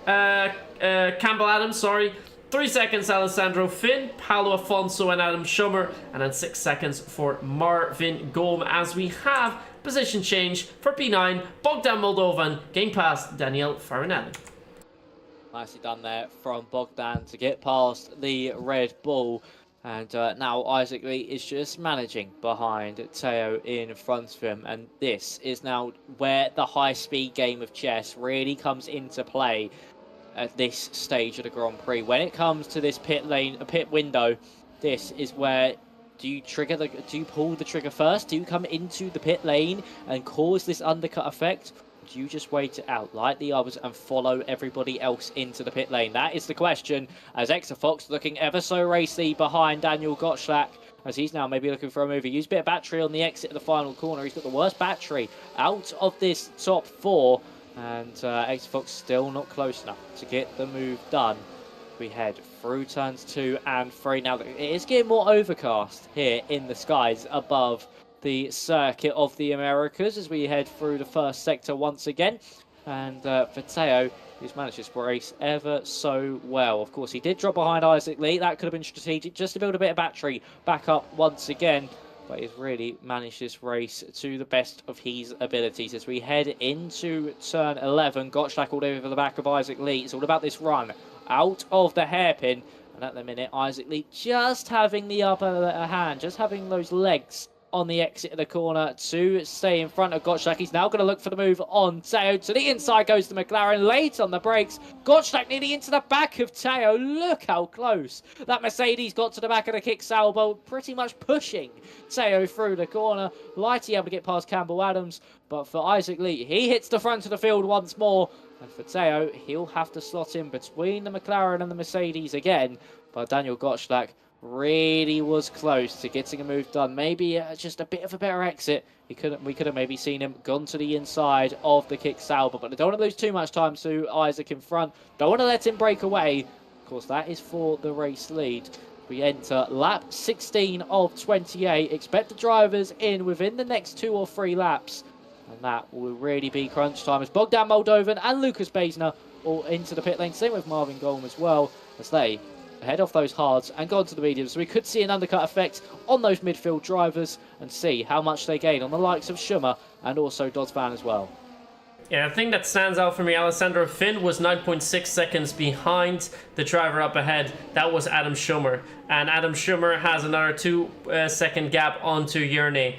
Campbell Adams, sorry. 3 seconds Alessandro Finn, Paulo Afonso and Adam Schomer, and then 6 seconds for Marvin Golm as we have position change for P9, Bogdan Moldovan, getting past Daniel Farinelli. Nicely done there from Bogdan to get past the Red Bull. And now Isaac Lee is just managing behind Teo in front of him. And this is now where the high-speed game of chess really comes into play at this stage of the Grand Prix. When it comes to this pit window, this is where do you pull the trigger first? Do you come into the pit lane and cause this undercut effect? Or do you just wait it out like the others and follow everybody else into the pit lane? That is the question, as Exafox looking ever so racy behind Daniel Gottschalk, as he's now maybe looking for a move. He used a bit of battery on the exit of the final corner. He's got the worst battery out of this top 4. And Exafox still not close enough to get the move done. We head through turns 2 and 3. Now, it is getting more overcast here in the skies above the circuit of the Americas as we head through the first sector once again. And for Teo, who's managed this race ever so well. Of course, he did drop behind Isaac Lee. That could have been strategic just to build a bit of battery back up once again. But he's really managed this race to the best of his abilities as we head into turn 11. Gottschalk all over the back of Isaac Lee. It's all about this run out of the hairpin. And at the minute, Isaac Lee just having the upper hand, just having those legs on the exit of the corner to stay in front of Gottschalk. He's now going to look for the move on Teo. To the inside goes the McLaren, late on the brakes. Gottschalk nearly into the back of Teo. Look how close that Mercedes got to the back of the kick salvo, pretty much pushing Teo through the corner. Lighty able to get past Campbell Adams, but for Isaac Lee, he hits the front of the field once more. And for Teo, he'll have to slot in between the McLaren and the Mercedes again. But Daniel Gottschalk really was close to getting a move done. Maybe just a bit of a better exit. We could have maybe seen him gone to the inside of the kick salvo, but I don't want to lose too much time to Isaac in front. Don't want to let him break away. Of course, that is for the race lead. We enter lap 16 of 28. Expect the drivers in within the next 2 or 3 laps. And that will really be crunch time as Bogdan Moldovan and Lucas Baesner all into the pit lane. Same with Marvin Golm as well, as they head off those hards and go on to the mediums. So we could see an undercut effect on those midfield drivers and see how much they gain on the likes of Schumer and also Doddsvan as well. Yeah, the thing that stands out for me, Alessandro Finn was 9.6 seconds behind the driver up ahead. That was Adam Schumer. And Adam Schumer has another 2-second gap onto Yerne.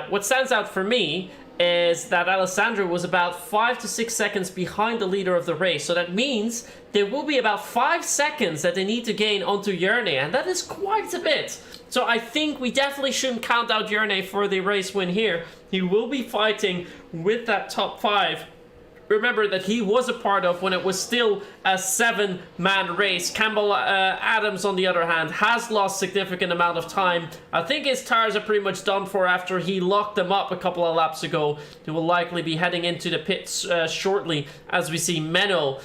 What stands out for me is that Alessandro was about 5 to 6 seconds behind the leader of the race. So that means there will be about 5 seconds that they need to gain onto Yerne, and that is quite a bit. So I think we definitely shouldn't count out Yerne for the race win here. He will be fighting with that top 5. Remember that he was a part of when it was still a 7-man race. Campbell Adams, on the other hand, has lost significant amount of time. I think his tires are pretty much done for after he locked them up a couple of laps ago. He will likely be heading into the pits shortly as we see Menno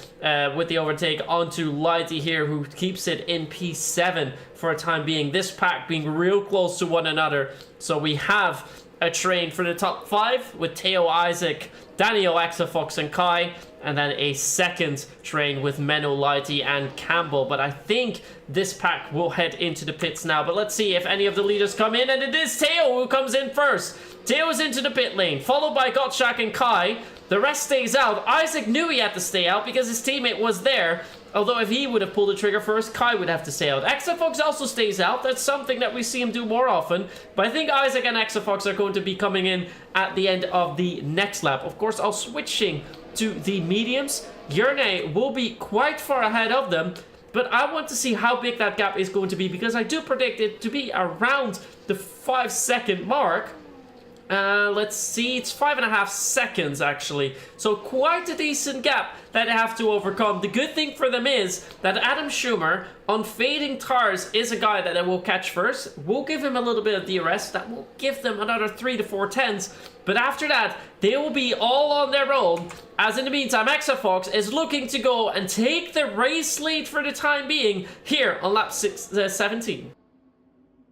with the overtake onto Lighty here, who keeps it in P7 for a time being. This pack being real close to one another. So we have a train for the top 5 with Theo Isaac, Daniel Exafox and Kai, and then a second train with Menno, Lighty and Campbell. But I think this pack will head into the pits now. But let's see if any of the leaders come in, and it is Theo who comes in first. Theo is into the pit lane, followed by Gottschalk and Kai. The rest stays out. Isaac knew he had to stay out because his teammate was there. Although if he would have pulled the trigger first, Kai would have to stay out. Exafox also stays out. That's something that we see him do more often. But I think Isaac and Exafox are going to be coming in at the end of the next lap. Of course, I'll switching to the mediums. Yerne will be quite far ahead of them. But I want to see how big that gap is going to be, because I do predict it to be around the 5-second mark. Let's see, it's 5.5 seconds actually. So quite a decent gap that they have to overcome. The good thing for them is that Adam Schumer on fading tires is a guy that they will catch first. We'll give him a little bit of DRS. That will give them another 3 to 4 tenths. But after that, they will be all on their own. As in the meantime, Exafox is looking to go and take the race lead for the time being here on lap 17.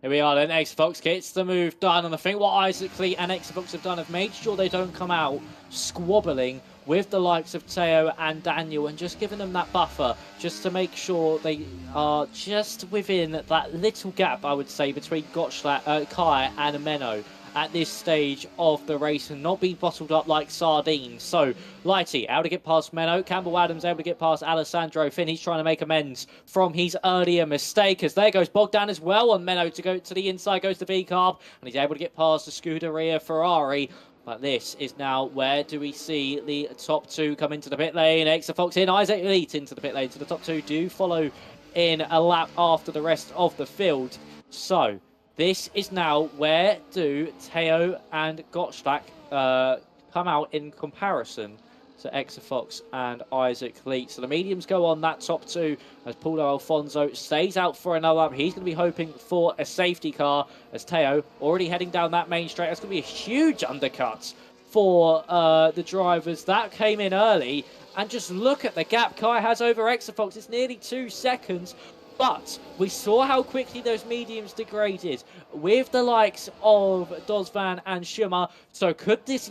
Here we are then, Exafox gets the move done, and I think what Isaac Lee and Exafox have done have made sure they don't come out squabbling with the likes of Teo and Daniel, and just giving them that buffer just to make sure they are just within that little gap, I would say, between Gottschalk, Kai and Menno at this stage of the race, and not be bottled up like sardines. So Lighty able to get past Menno, Campbell Adams able to get past Alessandro Finn. He's trying to make amends from his earlier mistake, as there goes Bogdan as well on Menno to go to the inside, goes to V-Carb, and he's able to get past the Scuderia Ferrari. But this is now, where do we see the top 2 come into the pit lane? Exafox in, Isaac Elite into the pit lane. So the top 2 do follow in a lap after the rest of the field. So this is now, where do Teo and Gottschalk come out in comparison to Exafox and Isaac Lee. So the mediums go on that top 2 as Paulo Alfonso stays out for another lap. He's going to be hoping for a safety car, as Teo already heading down that main straight. That's going to be a huge undercut for the drivers. That came in early, and just look at the gap Kai has over Exafox. It's nearly 2 seconds. But we saw how quickly those mediums degraded with the likes of Doddsvan and Schumer. So could this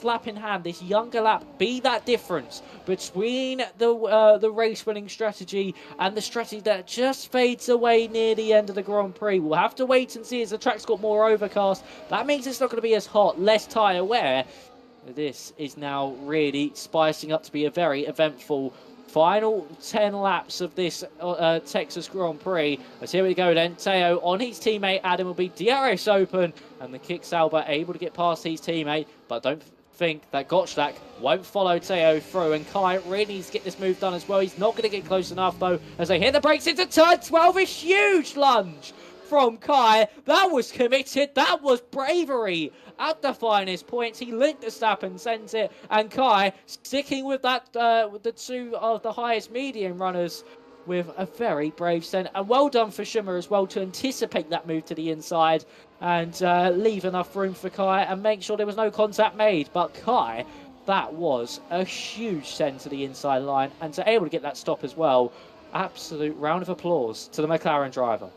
lap in hand, this younger lap, be that difference between the race-winning strategy and the strategy that just fades away near the end of the Grand Prix? We'll have to wait and see as the track's got more overcast. That means it's not going to be as hot, less tyre wear. This is now really spicing up to be a very eventful Final 10 laps of this Texas Grand Prix. As here we go then. Teo on his teammate Adam will be DRS open, and the Kick Sauber able to get past his teammate, but don't think that Gottschalk won't follow Teo through, and Kai really needs to get this move done as well. He's not going to get close enough though as they hit the brakes into turn 12. A huge lunge from Kai. That was committed. That was bravery at the finest points. He linked the step and sends it, and Kai sticking with that with the two of the highest medium runners with a very brave send. And well done for Schummer as well to anticipate that move to the inside and leave enough room for Kai and make sure there was no contact made. But Kai, that was a huge send to the inside line, and to able to get that stop as well. Absolute round of applause to the McLaren driver.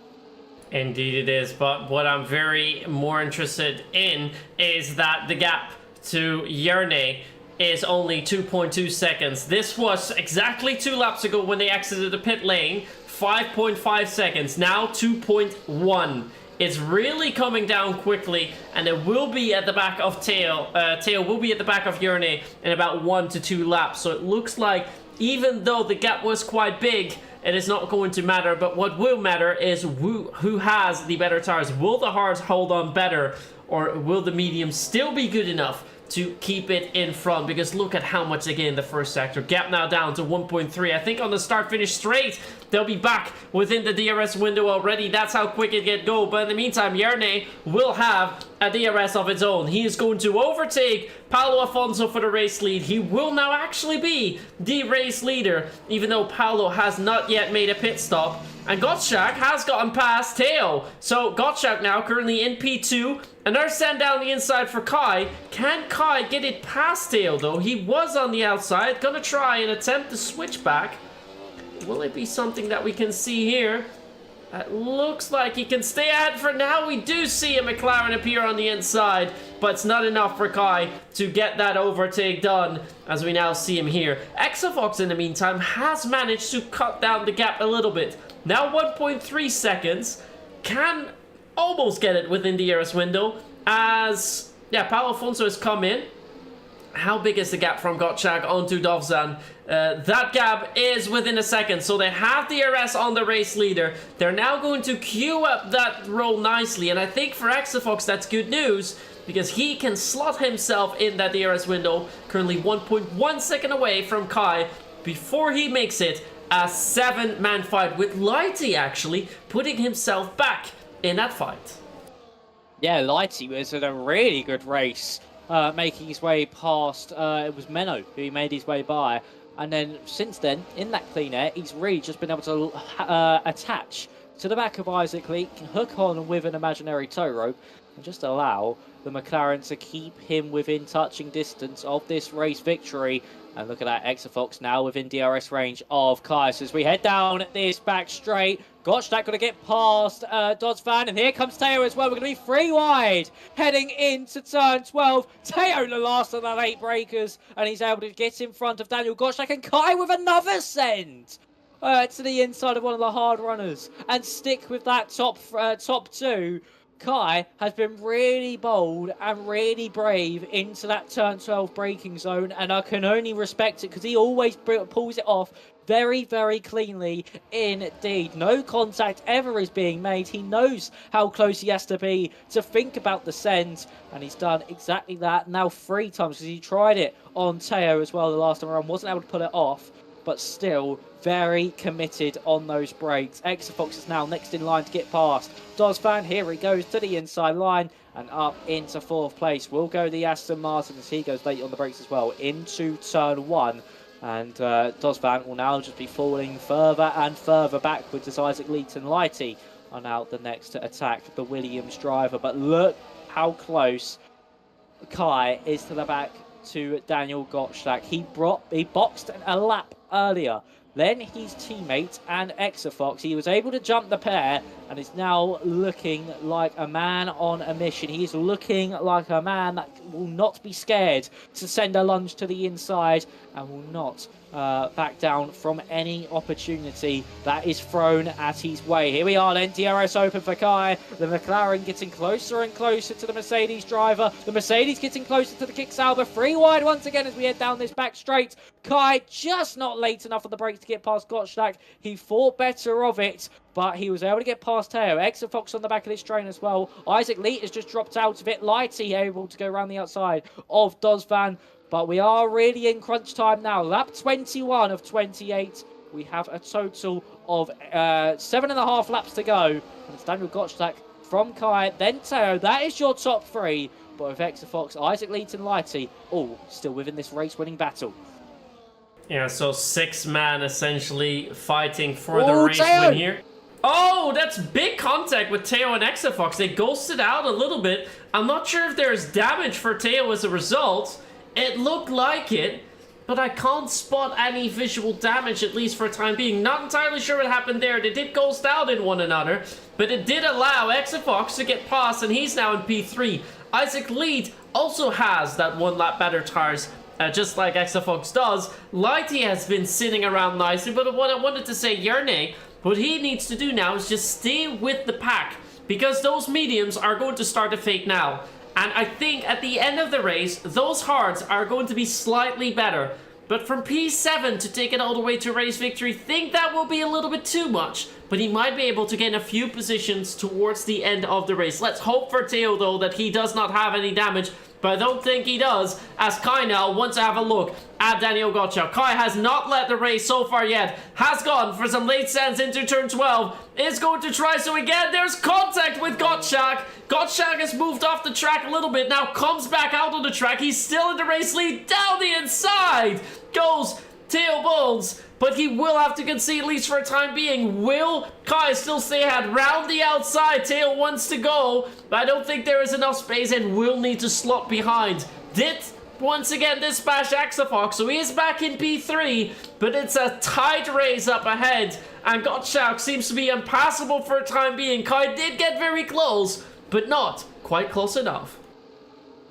Indeed it is, but what I'm very more interested in is that the gap to Yerne is only 2.2 seconds. This was exactly 2 laps ago when they exited the pit lane, 5.5 seconds, now 2.1. It's really coming down quickly, and it will be at the back of Teo. Teo will be at the back of Yerne in about 1 to 2 laps, so it looks like even though the gap was quite big, it is not going to matter. But what will matter is who has the better tires. Will the hards hold on better, or will the mediums still be good enough to keep it in front? Because look at how much they gained in the first sector. Gap now down to 1.3. I think on the start-finish straight, they'll be back within the DRS window already. That's how quick it can go. But in the meantime, Yerne will have a DRS of its own. He is going to overtake Paulo Afonso for the race lead. He will now actually be the race leader, even though Paulo has not yet made a pit stop. And Gottschalk has gotten past Teo. So Gottschalk now currently in P2. Another send down the inside for Kai. Can Kai get it past Teo though? He was on the outside. Gonna try and attempt to switch back. Will it be something that we can see here? It looks like he can stay ahead for now. We do see a McLaren appear on the inside, but it's not enough for Kai to get that overtake done, as we now see him here. Exafox, in the meantime, has managed to cut down the gap a little bit. Now 1.3 seconds. Can almost get it within the DRS window, as, yeah, Paulo Afonso has come in. How big is the gap from Gottschalk onto Dovzan? That gap is within a second, so they have the DRS on the race leader. They're now going to queue up that roll nicely, and I think for Exafox that's good news, because he can slot himself in that DRS window, currently 1.1 second away from Kai, before he makes it a 7-man fight, with Lighty actually putting himself back in that fight. Yeah, Lighty was in a really good race. Making his way past, it was Menno who he made his way by. And then since then, in that clean air, he's really just been able to attach to the back of Isaac Lee, hook on with an imaginary tow rope, and just allow the McLaren to keep him within touching distance of this race victory. And look at that, Exafox now within DRS range of Kai. So as we head down this back straight, Gottschalk going to get past Doddsvan, and here comes Teo as well. We're going to be 3 wide heading into turn 12. Teo the last of the late breakers, and he's able to get in front of Daniel Gottschalk, and Kai with another send to the inside of one of the hard runners and stick with that top 2. Kai has been really bold and really brave into that turn 12 braking zone, and I can only respect it because he always pulls it off very, very cleanly indeed. No contact ever is being made. He knows how close he has to be to think about the send, and he's done exactly that now 3 times, because he tried it on Teo as well the last time around, wasn't able to pull it off, but still very committed on those brakes. Exafox is now next in line to get past Dozvan. Here he goes to the inside line and up into 4th place. Will go the Aston Martin as he goes late on the brakes as well into turn 1. And Dozvan will now just be falling further and further backwards as Isaac Leet and Lighty are now the next to attack the Williams driver. But look how close Kai is to the back to Daniel Gottschalk. He boxed a lap earlier then his teammate and Exafox. He was able to jump the pair and is now looking like a man on a mission. He is looking like a man that will not be scared to send a lunge to the inside and will not back down from any opportunity that is thrown at his way. Here we are then, DRS open for Kai. The McLaren getting closer and closer to the Mercedes driver. The Mercedes getting closer to the Kick Sauber. 3 wide once again as we head down this back straight. Kai just not late enough on the brakes to get past Gottschalk. He thought better of it, but he was able to get past Teo. Exafox on the back of this train as well. Isaac Leet has just dropped out of it. Lighty able to go around the outside of Dosvan. But we are really in crunch time now. Lap 21 of 28. We have a total of 7.5 laps to go. And it's Daniel Gottschalk from Kai, then Teo. That is your top 3. But with Exafox, Isaac Leet and Lighty all still within this race-winning battle. Yeah, so 6 man essentially fighting for the race win here. Oh, that's big contact with Teo and Exafox. They ghosted out a little bit. I'm not sure if there's damage for Teo as a result. It looked like it, but I can't spot any visual damage, at least for the time being. Not entirely sure what happened there. They did ghost out in one another, but it did allow Exafox to get past, and he's now in P3. Isaac Lead also has that 1 lap better tires, just like Exafox does. Lighty has been sitting around nicely, but what I wanted to say, Yerne, what he needs to do now is just stay with the pack, because those mediums are going to start to fade now. And I think at the end of the race, those hards are going to be slightly better. But from P7 to take it all the way to race victory, think that will be a little bit too much. But he might be able to gain a few positions towards the end of the race. Let's hope for Teo, though, that he does not have any damage. But I don't think he does, as Kai now wants to have a look at Daniel Gottschalk. Kai has not led the race so far yet. Has gone for some late stands into turn 12. Is going to try, so again, there's contact with Gottschalk. Gottschalk has moved off the track a little bit, now comes back out on the track. He's still in the race lead, down the inside goes Teo Bones, but he will have to concede, at least for a time being. Will Kai still stay ahead? Round the outside, Teo wants to go, but I don't think there is enough space and will need to slot behind. Did once again dispatch Exafox, so he is back in P3, but it's a tight race up ahead, and Gottschalk seems to be impassable for a time being. Kai did get very close, but not quite close enough.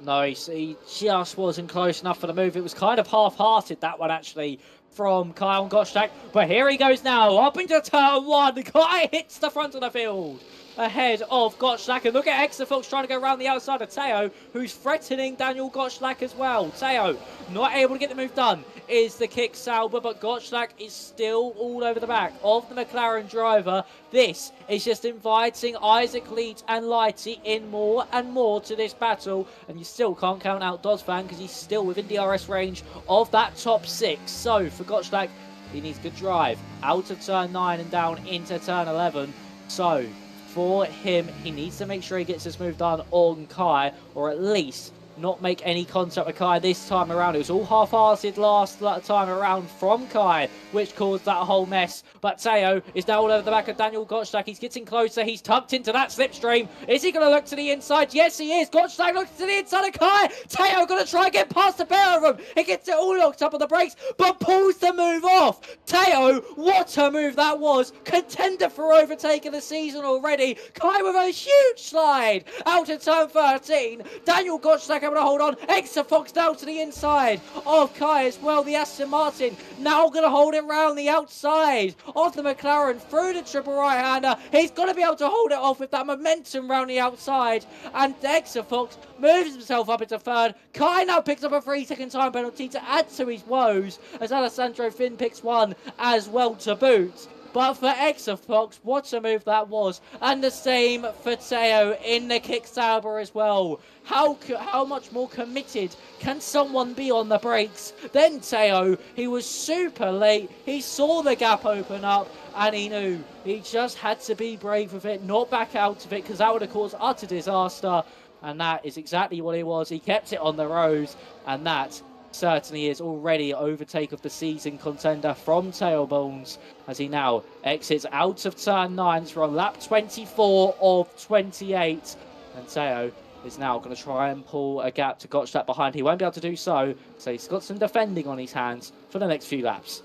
No, he just wasn't close enough for the move. It was kind of half-hearted, that one, actually, from Kyle Gottschalk. But here he goes now, up into turn 1. The guy hits the front of the field ahead of Gottschalk. And look at Exafox trying to go around the outside of Teo, who's threatening Daniel Gottschalk as well. Teo not able to get the move done is the Kick Sauber, but Gottschalk is still all over the back of the McLaren driver. This is just inviting Isaac Leet and Lighty in more and more to this battle, and you still can't count out Dosvan because he's still within DRS range of that top 6. So for Gottschalk, he needs good drive out of turn 9 and down into turn 11. So for him, he needs to make sure he gets this move done on Kai, or at least not make any contact with Kai this time around. It was all half-hearted last time around from Kai, which caused that whole mess. But Teo is now all over the back of Daniel Gottschalk. He's getting closer. He's tucked into that slipstream. Is he going to look to the inside? Yes, he is. Gottschalk looks to the inside of Kai. Teo going to try and get past the pair of them. He gets it all locked up on the brakes, but pulls the move off. Teo, what a move that was. Contender for overtaking the season already. Kai with a huge slide out of turn 13. Daniel Gottschalk able to hold on. Exafox down to the inside of Kai as well. The Aston Martin now going to hold it round the outside of the McLaren through the triple right-hander. He's going to be able to hold it off with that momentum round the outside. And Exafox moves himself up into third. Kai now picks up a 3-second time penalty to add to his woes, as Alessandro Finn picks one as well to boot. But for Exafox, what a move that was. And the same for Teo in the Kick Sauber as well. How much more committed can someone be on the brakes than Teo? He was super late. He saw the gap open up and he knew he just had to be brave with it, not back out of it, because that would have caused utter disaster. And that is exactly what it was. He kept it on the road, and that certainly is already overtake of the season contender from Teo Bones, as he now exits out of turn 9 from lap 24 of 28. And Teo is now going to try and pull a gap to Gottschalk behind. He won't be able to do so, so he's got some defending on his hands for the next few laps.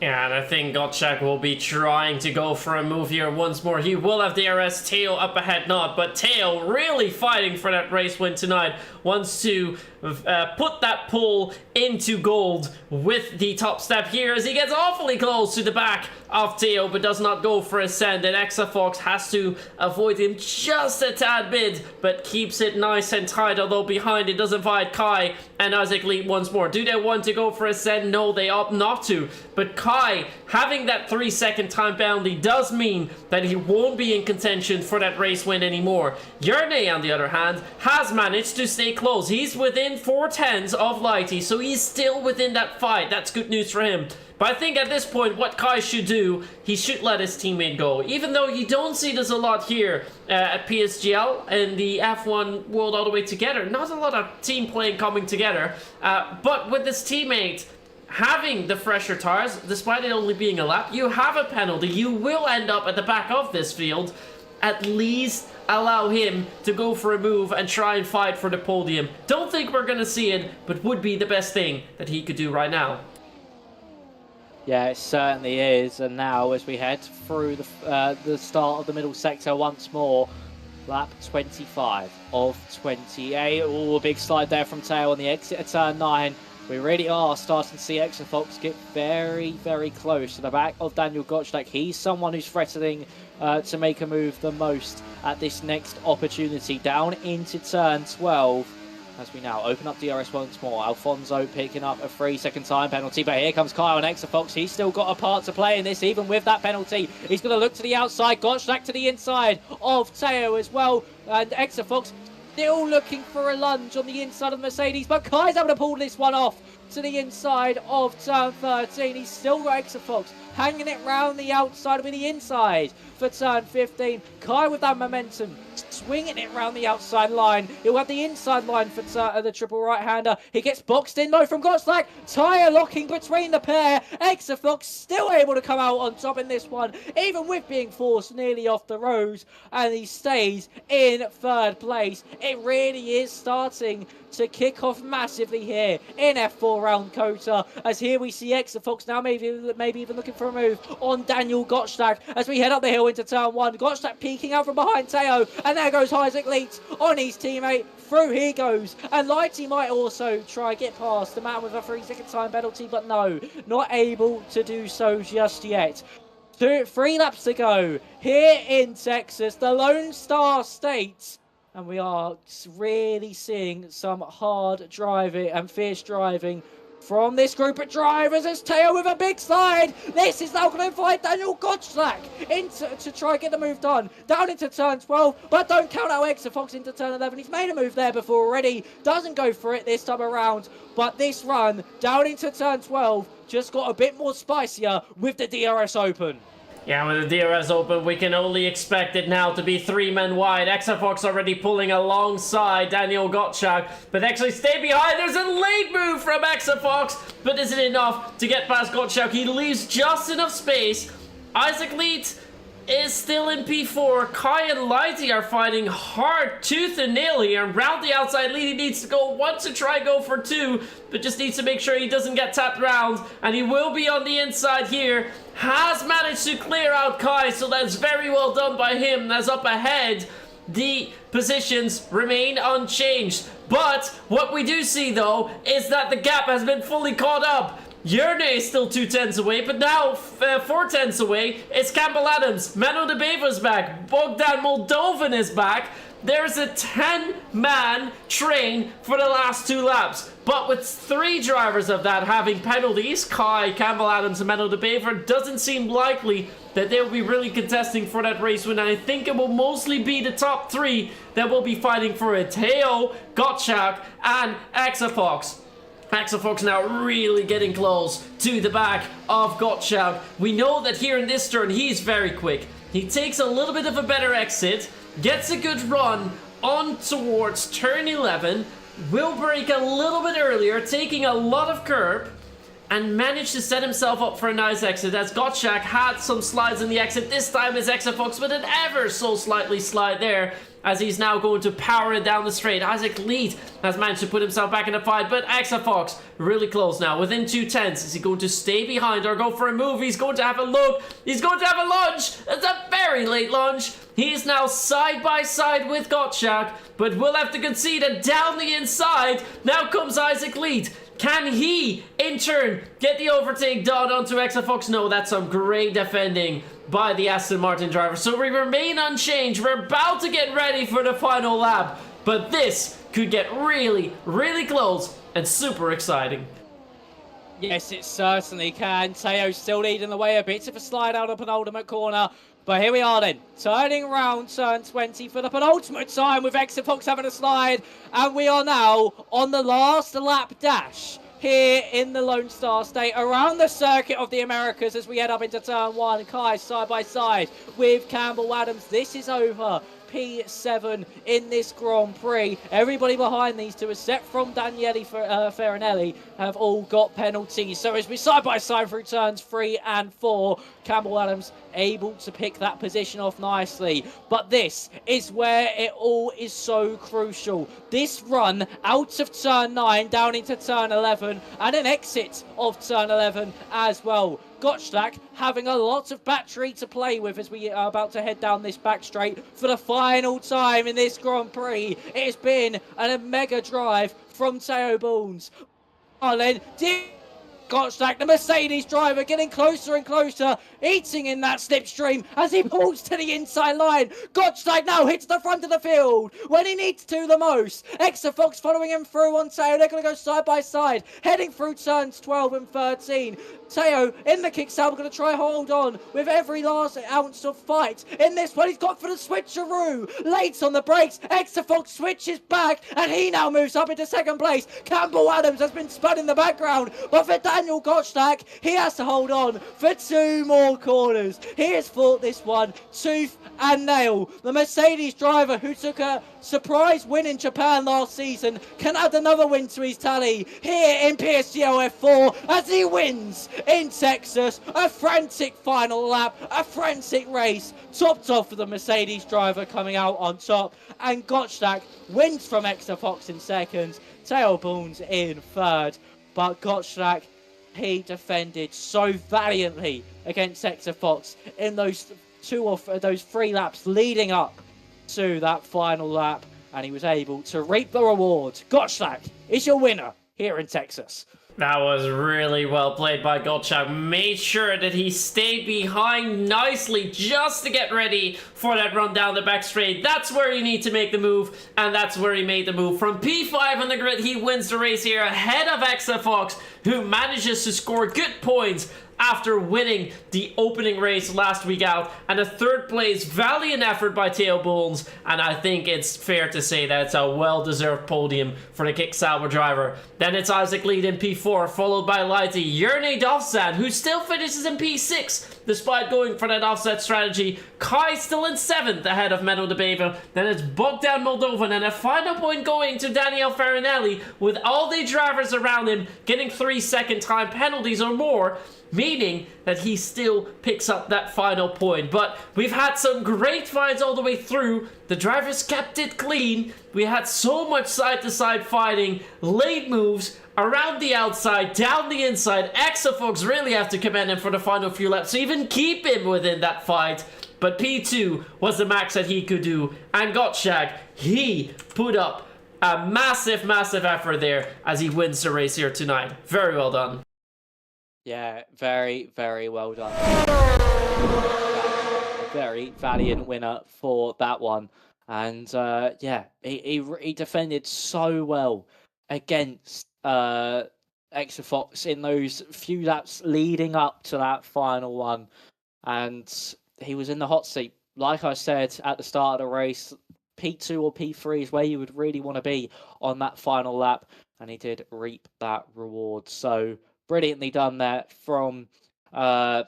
Yeah, and I think Gottschalk will be trying to go for a move here once more. He will have DRS, Teo up ahead, not, but Teo really fighting for that race win tonight. Wants to put that pole into gold with the top step here as he gets awfully close to the back of Teo, but does not go for a send. And Exafox has to avoid him just a tad bit, but keeps it nice and tight, although behind it does invite Kai and Isaac Lee once more. Do they want to go for a send? No, they opt not to. But Kai, having that 3-second time penalty does mean that he won't be in contention for that race win anymore. Yerne, on the other hand, has managed to stay close. He's within 4/10 of Lighty, so he's still within that fight. That's good news for him. But I think at this point, what Kai should do, he should let his teammate go. Even though you don't see this a lot here at PSGL and the F1 World All the Way Together. Not a lot of team playing coming together. But with this teammate having the fresher tires, despite it only being a lap, you have a penalty. You will end up at the back of this field. At least allow him to go for a move and try and fight for the podium. Don't think we're going to see it, but would be the best thing that he could do right now. Yeah, it certainly is. And now as we head through the start of the middle sector once more, lap 25 of 28. Oh, a big slide there from Teo on the exit of turn 9. We really are starting to see Exafox get very, very close to the back of Daniel Gottschalk. He's someone who's threatening to make a move the most at this next opportunity. Down into turn 12. As we now open up DRS once more. Alfonso picking up a 3-second time penalty. But here comes Kyle and Exafox. He's still got a part to play in this, even with that penalty. He's going to look to the outside. Gottschalk to the inside of Teo as well. And Exafox still looking for a lunge on the inside of the Mercedes. But Kai's able to pull this one off to the inside of turn 13. He's still got Exafox hanging it round the outside with the inside for turn 15. Kai with that momentum, swinging it round the outside line. He'll have the inside line for the triple right-hander. He gets boxed in though from Gottschalk. Tyre locking between the pair. Exafox still able to come out on top in this one, even with being forced nearly off the road. And he stays in third place. It really is starting to kick off massively here in F4 round Kota, as here we see Exafox now maybe even looking for a move on Daniel Gottschalk as we head up the hill into turn 1. Gottschalk peeking out from behind Teo, and there goes Isaac Leeds on his teammate. Through he goes, and Lighty might also try get past the man with a 3-second time penalty, but no, not able to do so just yet. 3 laps to go here in Texas, the Lone Star State. And we are really seeing some hard driving and fierce driving from this group of drivers as Teo with a big slide. This is now going to invite Daniel Gottschalk to try and get the move done. Down into turn 12, but don't count out Exafox into turn 11. He's made a move there before already. Doesn't go for it this time around. But this run down into turn 12 just got a bit more spicier with the DRS open. Yeah, with the DRS open, we can only expect it now to be 3 men wide. Exafox already pulling alongside Daniel Gottschalk, but actually stay behind. There's a late move from Exafox, but is it enough to get past Gottschalk? He leaves just enough space. Isaac Leeds is still in P4. Kai and Lighty are fighting hard, tooth and nail here. And round the outside, Lighty needs to want to try go for 2, but just needs to make sure he doesn't get tapped round. And he will be on the inside here. Has managed to clear out Kai, so that's very well done by him. As up ahead, the positions remain unchanged. But what we do see, though, is that the gap has been fully caught up. Yerne is still 2/10 away, but now 4/10 away. It's Campbell Adams. Mano de Bever's back. Bogdan Moldovan is back. There's a 10-man train for the last 2 laps. But with 3 drivers of that having penalties, Kai, Campbell Adams, and Mano de Bever, doesn't seem likely that they'll be really contesting for that race win. And I think it will mostly be the top 3 that will be fighting for it. Teo, Gottschalk, and Exafox. Exafox now really getting close to the back of Gottschalk. We know that here in this turn, he's very quick. He takes a little bit of a better exit, gets a good run on towards turn 11, will brake a little bit earlier, taking a lot of curb, and managed to set himself up for a nice exit, as Gottschalk had some slides in the exit. This time is Exafox with an ever so slightly slide there. as he's now going to power it down the straight. Isaac Lead has managed to put himself back in the fight, but Fox really close now, within 2/10. Is he going to stay behind or go for a move? He's going to have a look. He's going to have a lunge. It's a very late lunge. He is now side by side with Gottschalk, but will have to concede, and down the inside, now comes Isaac Lead. Can he, in turn, get the overtake done onto Fox? No, that's some great defending by the Aston Martin driver. So we remain unchanged. We're about to get ready for the final lap, but this could get really, really close and super exciting. Yes, it certainly can. Teo still leading the way, a bit of a slide out of penultimate corner. But here we are then, turning around turn 20 for the penultimate time with Fox having a slide. And we are now on the last lap dash here in the Lone Star State around the circuit of the Americas as we head up into turn 1. Kai side by side with Campbell Adams. This is over P7 in this Grand Prix. Everybody behind these two, except from Daniele Farinelli, have all got penalties. So as we side by side through turns 3 and 4, Campbell Adams able to pick that position off nicely. But this is where it all is so crucial. This run out of turn 9 down into turn 11 and an exit of turn 11 as well. Gottschalk having a lot of battery to play with as we are about to head down this back straight for the final time in this Grand Prix. It has been a mega drive from Teo Boons. Arlen, Gottschalk, the Mercedes driver, getting closer and closer, eating in that slipstream as he pulls to the inside line. Gottschalk now hits the front of the field when he needs to the most. Fox following him through on Teo. They're going to go side by side, heading through turns 12 and 13. Teo in the kickstart, going to try hold on with every last ounce of fight. In this one, he's got for the switcheroo. Late on the brakes, Fox switches back, and he now moves up into second place. Campbell Adams has been spun in the background, but for Daniel Gottschalk, he has to hold on for 2 more corners. He has fought this one tooth and nail. The Mercedes driver who took a surprise win in Japan last season can add another win to his tally here in PSGL F4 as he wins in Texas. A frantic final lap, a frantic race, topped off with the Mercedes driver coming out on top, and Gottschalk wins from Fox in second, Teo Boons in third. But Gottschalk, he defended so valiantly against Fox in those 3 laps leading up to that final lap, and he was able to reap the reward. Gottschalk is your winner here in Texas. That was really well played by Gottschalk. Made sure that he stayed behind nicely just to get ready for that run down the back straight. That's where you need to make the move, and that's where he made the move. From P5 on the grid, he wins the race here ahead of Fox, who manages to score good points after winning the opening race last week out, and a third place valiant effort by Teo Boons, and I think it's fair to say that it's a well-deserved podium for the Kick Sauber driver. Then it's Isaac Lead in P4, followed by Lighty, Jerne Dovzan, who still finishes in P6 despite going for that offset strategy. Kai still in 7th ahead of Menno de Beve. Then it's Bogdan Moldovan, and a final point going to Daniel Farinelli, with all the drivers around him getting 3 second time penalties or more, meaning that he still picks up that final point. But we've had some great fights all the way through. The drivers kept it clean. We had so much side-to-side fighting, late moves, around the outside, down the inside. Fox really have to commend him for the final few laps to even keep him within that fight. But P2 was the max that he could do. And Gottschalk, he put up a massive, massive effort there as he wins the race here tonight. Very well done. Yeah, very, very well done. A very valiant winner for that one. And yeah, he defended so well against Fox in those few laps leading up to that final one. And he was in the hot seat. Like I said at the start of the race, P2 or P3 is where you would really want to be on that final lap. And he did reap that reward. So brilliantly done there from my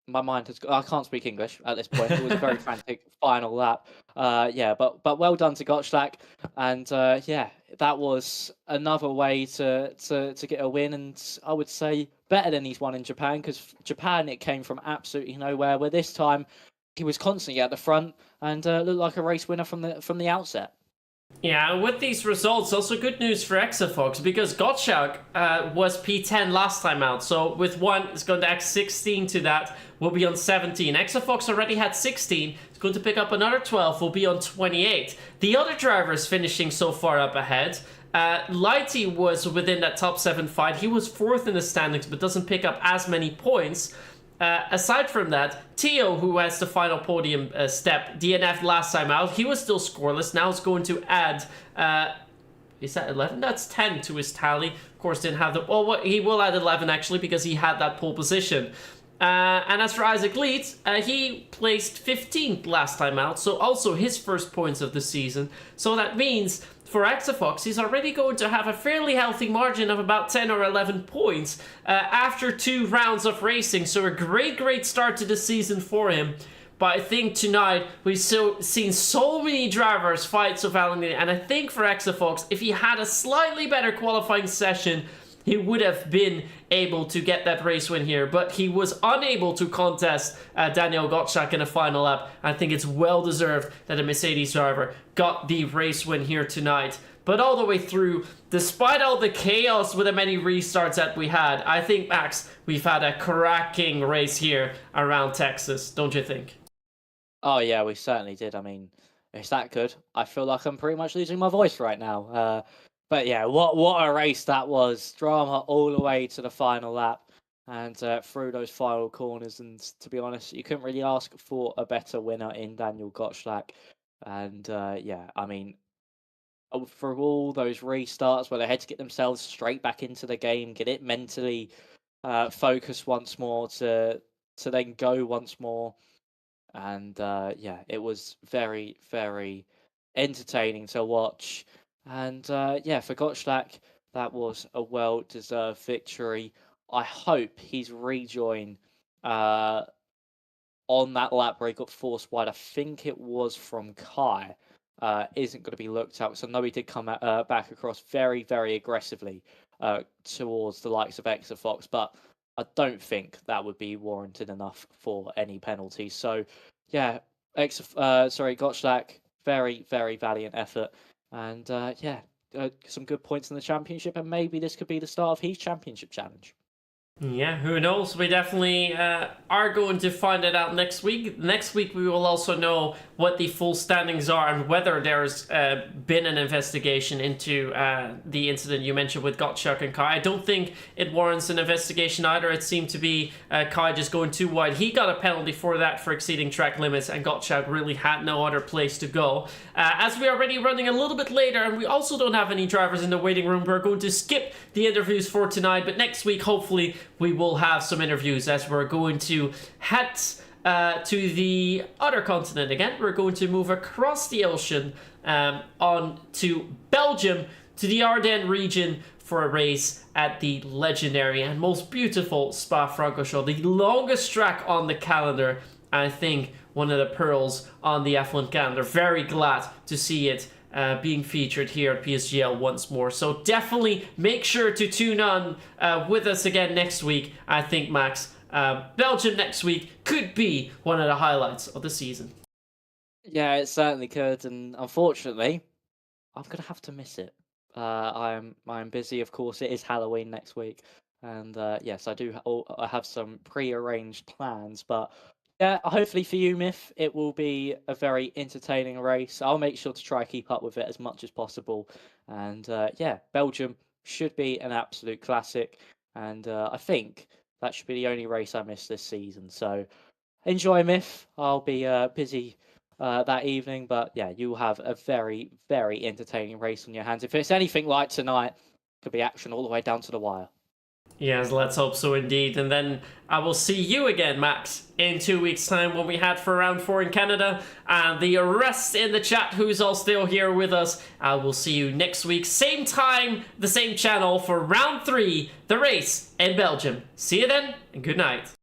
mind has I can't speak English at this point. It was a very frantic final lap. Yeah, but well done to Gottschalk, and yeah, that was another way to get a win, and I would say better than he's won in Japan, because Japan, it came from absolutely nowhere, where this time he was constantly at the front and looked like a race winner from the outset. Yeah, and with these results, also good news for Exafox, because Gottschalk was P10 last time out, so with 1, it's going to add 16 to that, will be on 17. Exafox already had 16, it's going to pick up another 12, will be on 28. The other drivers finishing so far up ahead. Lighty was within that top 7 fight, he was 4th in the standings, but doesn't pick up as many points. Aside from that, Theo, who has the final podium step, DNF last time out, he was still scoreless. Now it's going to add, is that 11? That's 10 to his tally. Of course, didn't have the, well, he will add 11 actually, because he had that pole position. And as for Isaac Leeds, he placed 15th last time out, so also his first points of the season. So that means for Exafox, he's already going to have a fairly healthy margin of about 10 or 11 points after 2 rounds of racing. So a great start to the season for him. But I think tonight we've seen so many drivers fight so valiantly, and I think for Exafox, if he had a slightly better qualifying session, he would have been able to get that race win here, but he was unable to contest Daniel Gottschalk in a final lap. I think it's well deserved that a Mercedes driver got the race win here tonight. But all the way through, despite all the chaos with the many restarts that we had, I think, Max, we've had a cracking race here around Texas, don't you think? Oh yeah, we certainly did. I mean, it's that good. I feel like I'm pretty much losing my voice right now. But yeah, what a race that was. Drama all the way to the final lap and through those final corners. And to be honest, you couldn't really ask for a better winner in Daniel Gottschalk. And yeah, I mean, for all those restarts where they had to get themselves straight back into the game, get it mentally focused once more to then go once more. And yeah, it was very entertaining to watch. And yeah, for Gottschalk, that was a well-deserved victory. I hope he's rejoined on that lap where he got forced wide. I think it was from Kai. Isn't going to be looked at. So I know he did come back across very aggressively towards the likes of Exafox, but I don't think that would be warranted enough for any penalties. So yeah, Gottschalk, very valiant effort. And yeah, some good points in the championship, and maybe this could be the start of his championship challenge. Yeah, who knows? We definitely are going to find it out next week. Next week we will also know what the full standings are and whether there's been an investigation into the incident you mentioned with Gottschalk and Kai. I don't think it warrants an investigation either. It seemed to be Kai just going too wide. He got a penalty for that, for exceeding track limits, and Gottschalk really had no other place to go. As we're already running a little bit later, and we also don't have any drivers in the waiting room, we're going to skip the interviews for tonight, but next week, hopefully, we will have some interviews as we're going to head to the other continent again. We're going to move across the ocean on to Belgium, to the Ardennes region for a race at the legendary and most beautiful Spa-Francorchamps, the longest track on the calendar. I think one of the pearls on the F1 calendar. Very glad to see it being featured here at PSGL once more. So definitely make sure to tune on with us again next week. I think, Max, Belgium next week could be one of the highlights of the season. Yeah, it certainly could, and unfortunately, I'm going to have to miss it. I'm busy, of course. It is Halloween next week, and yes, I do I have some pre-arranged plans, but yeah, hopefully for you, Myth, it will be a very entertaining race. I'll make sure to try to keep up with it as much as possible. And yeah, Belgium should be an absolute classic. And I think that should be the only race I miss this season. So enjoy, Myth. I'll be busy that evening. But yeah, you'll have a very entertaining race on your hands. If it's anything like tonight, it could be action all the way down to the wire. Yes, let's hope so indeed. And then I will see you again, Max, in 2 weeks' time when we head for round 4 in Canada. And the rest in the chat who's all still here with us, I will see you next week. Same time, the same channel for round 3, the race in Belgium. See you then, and good night.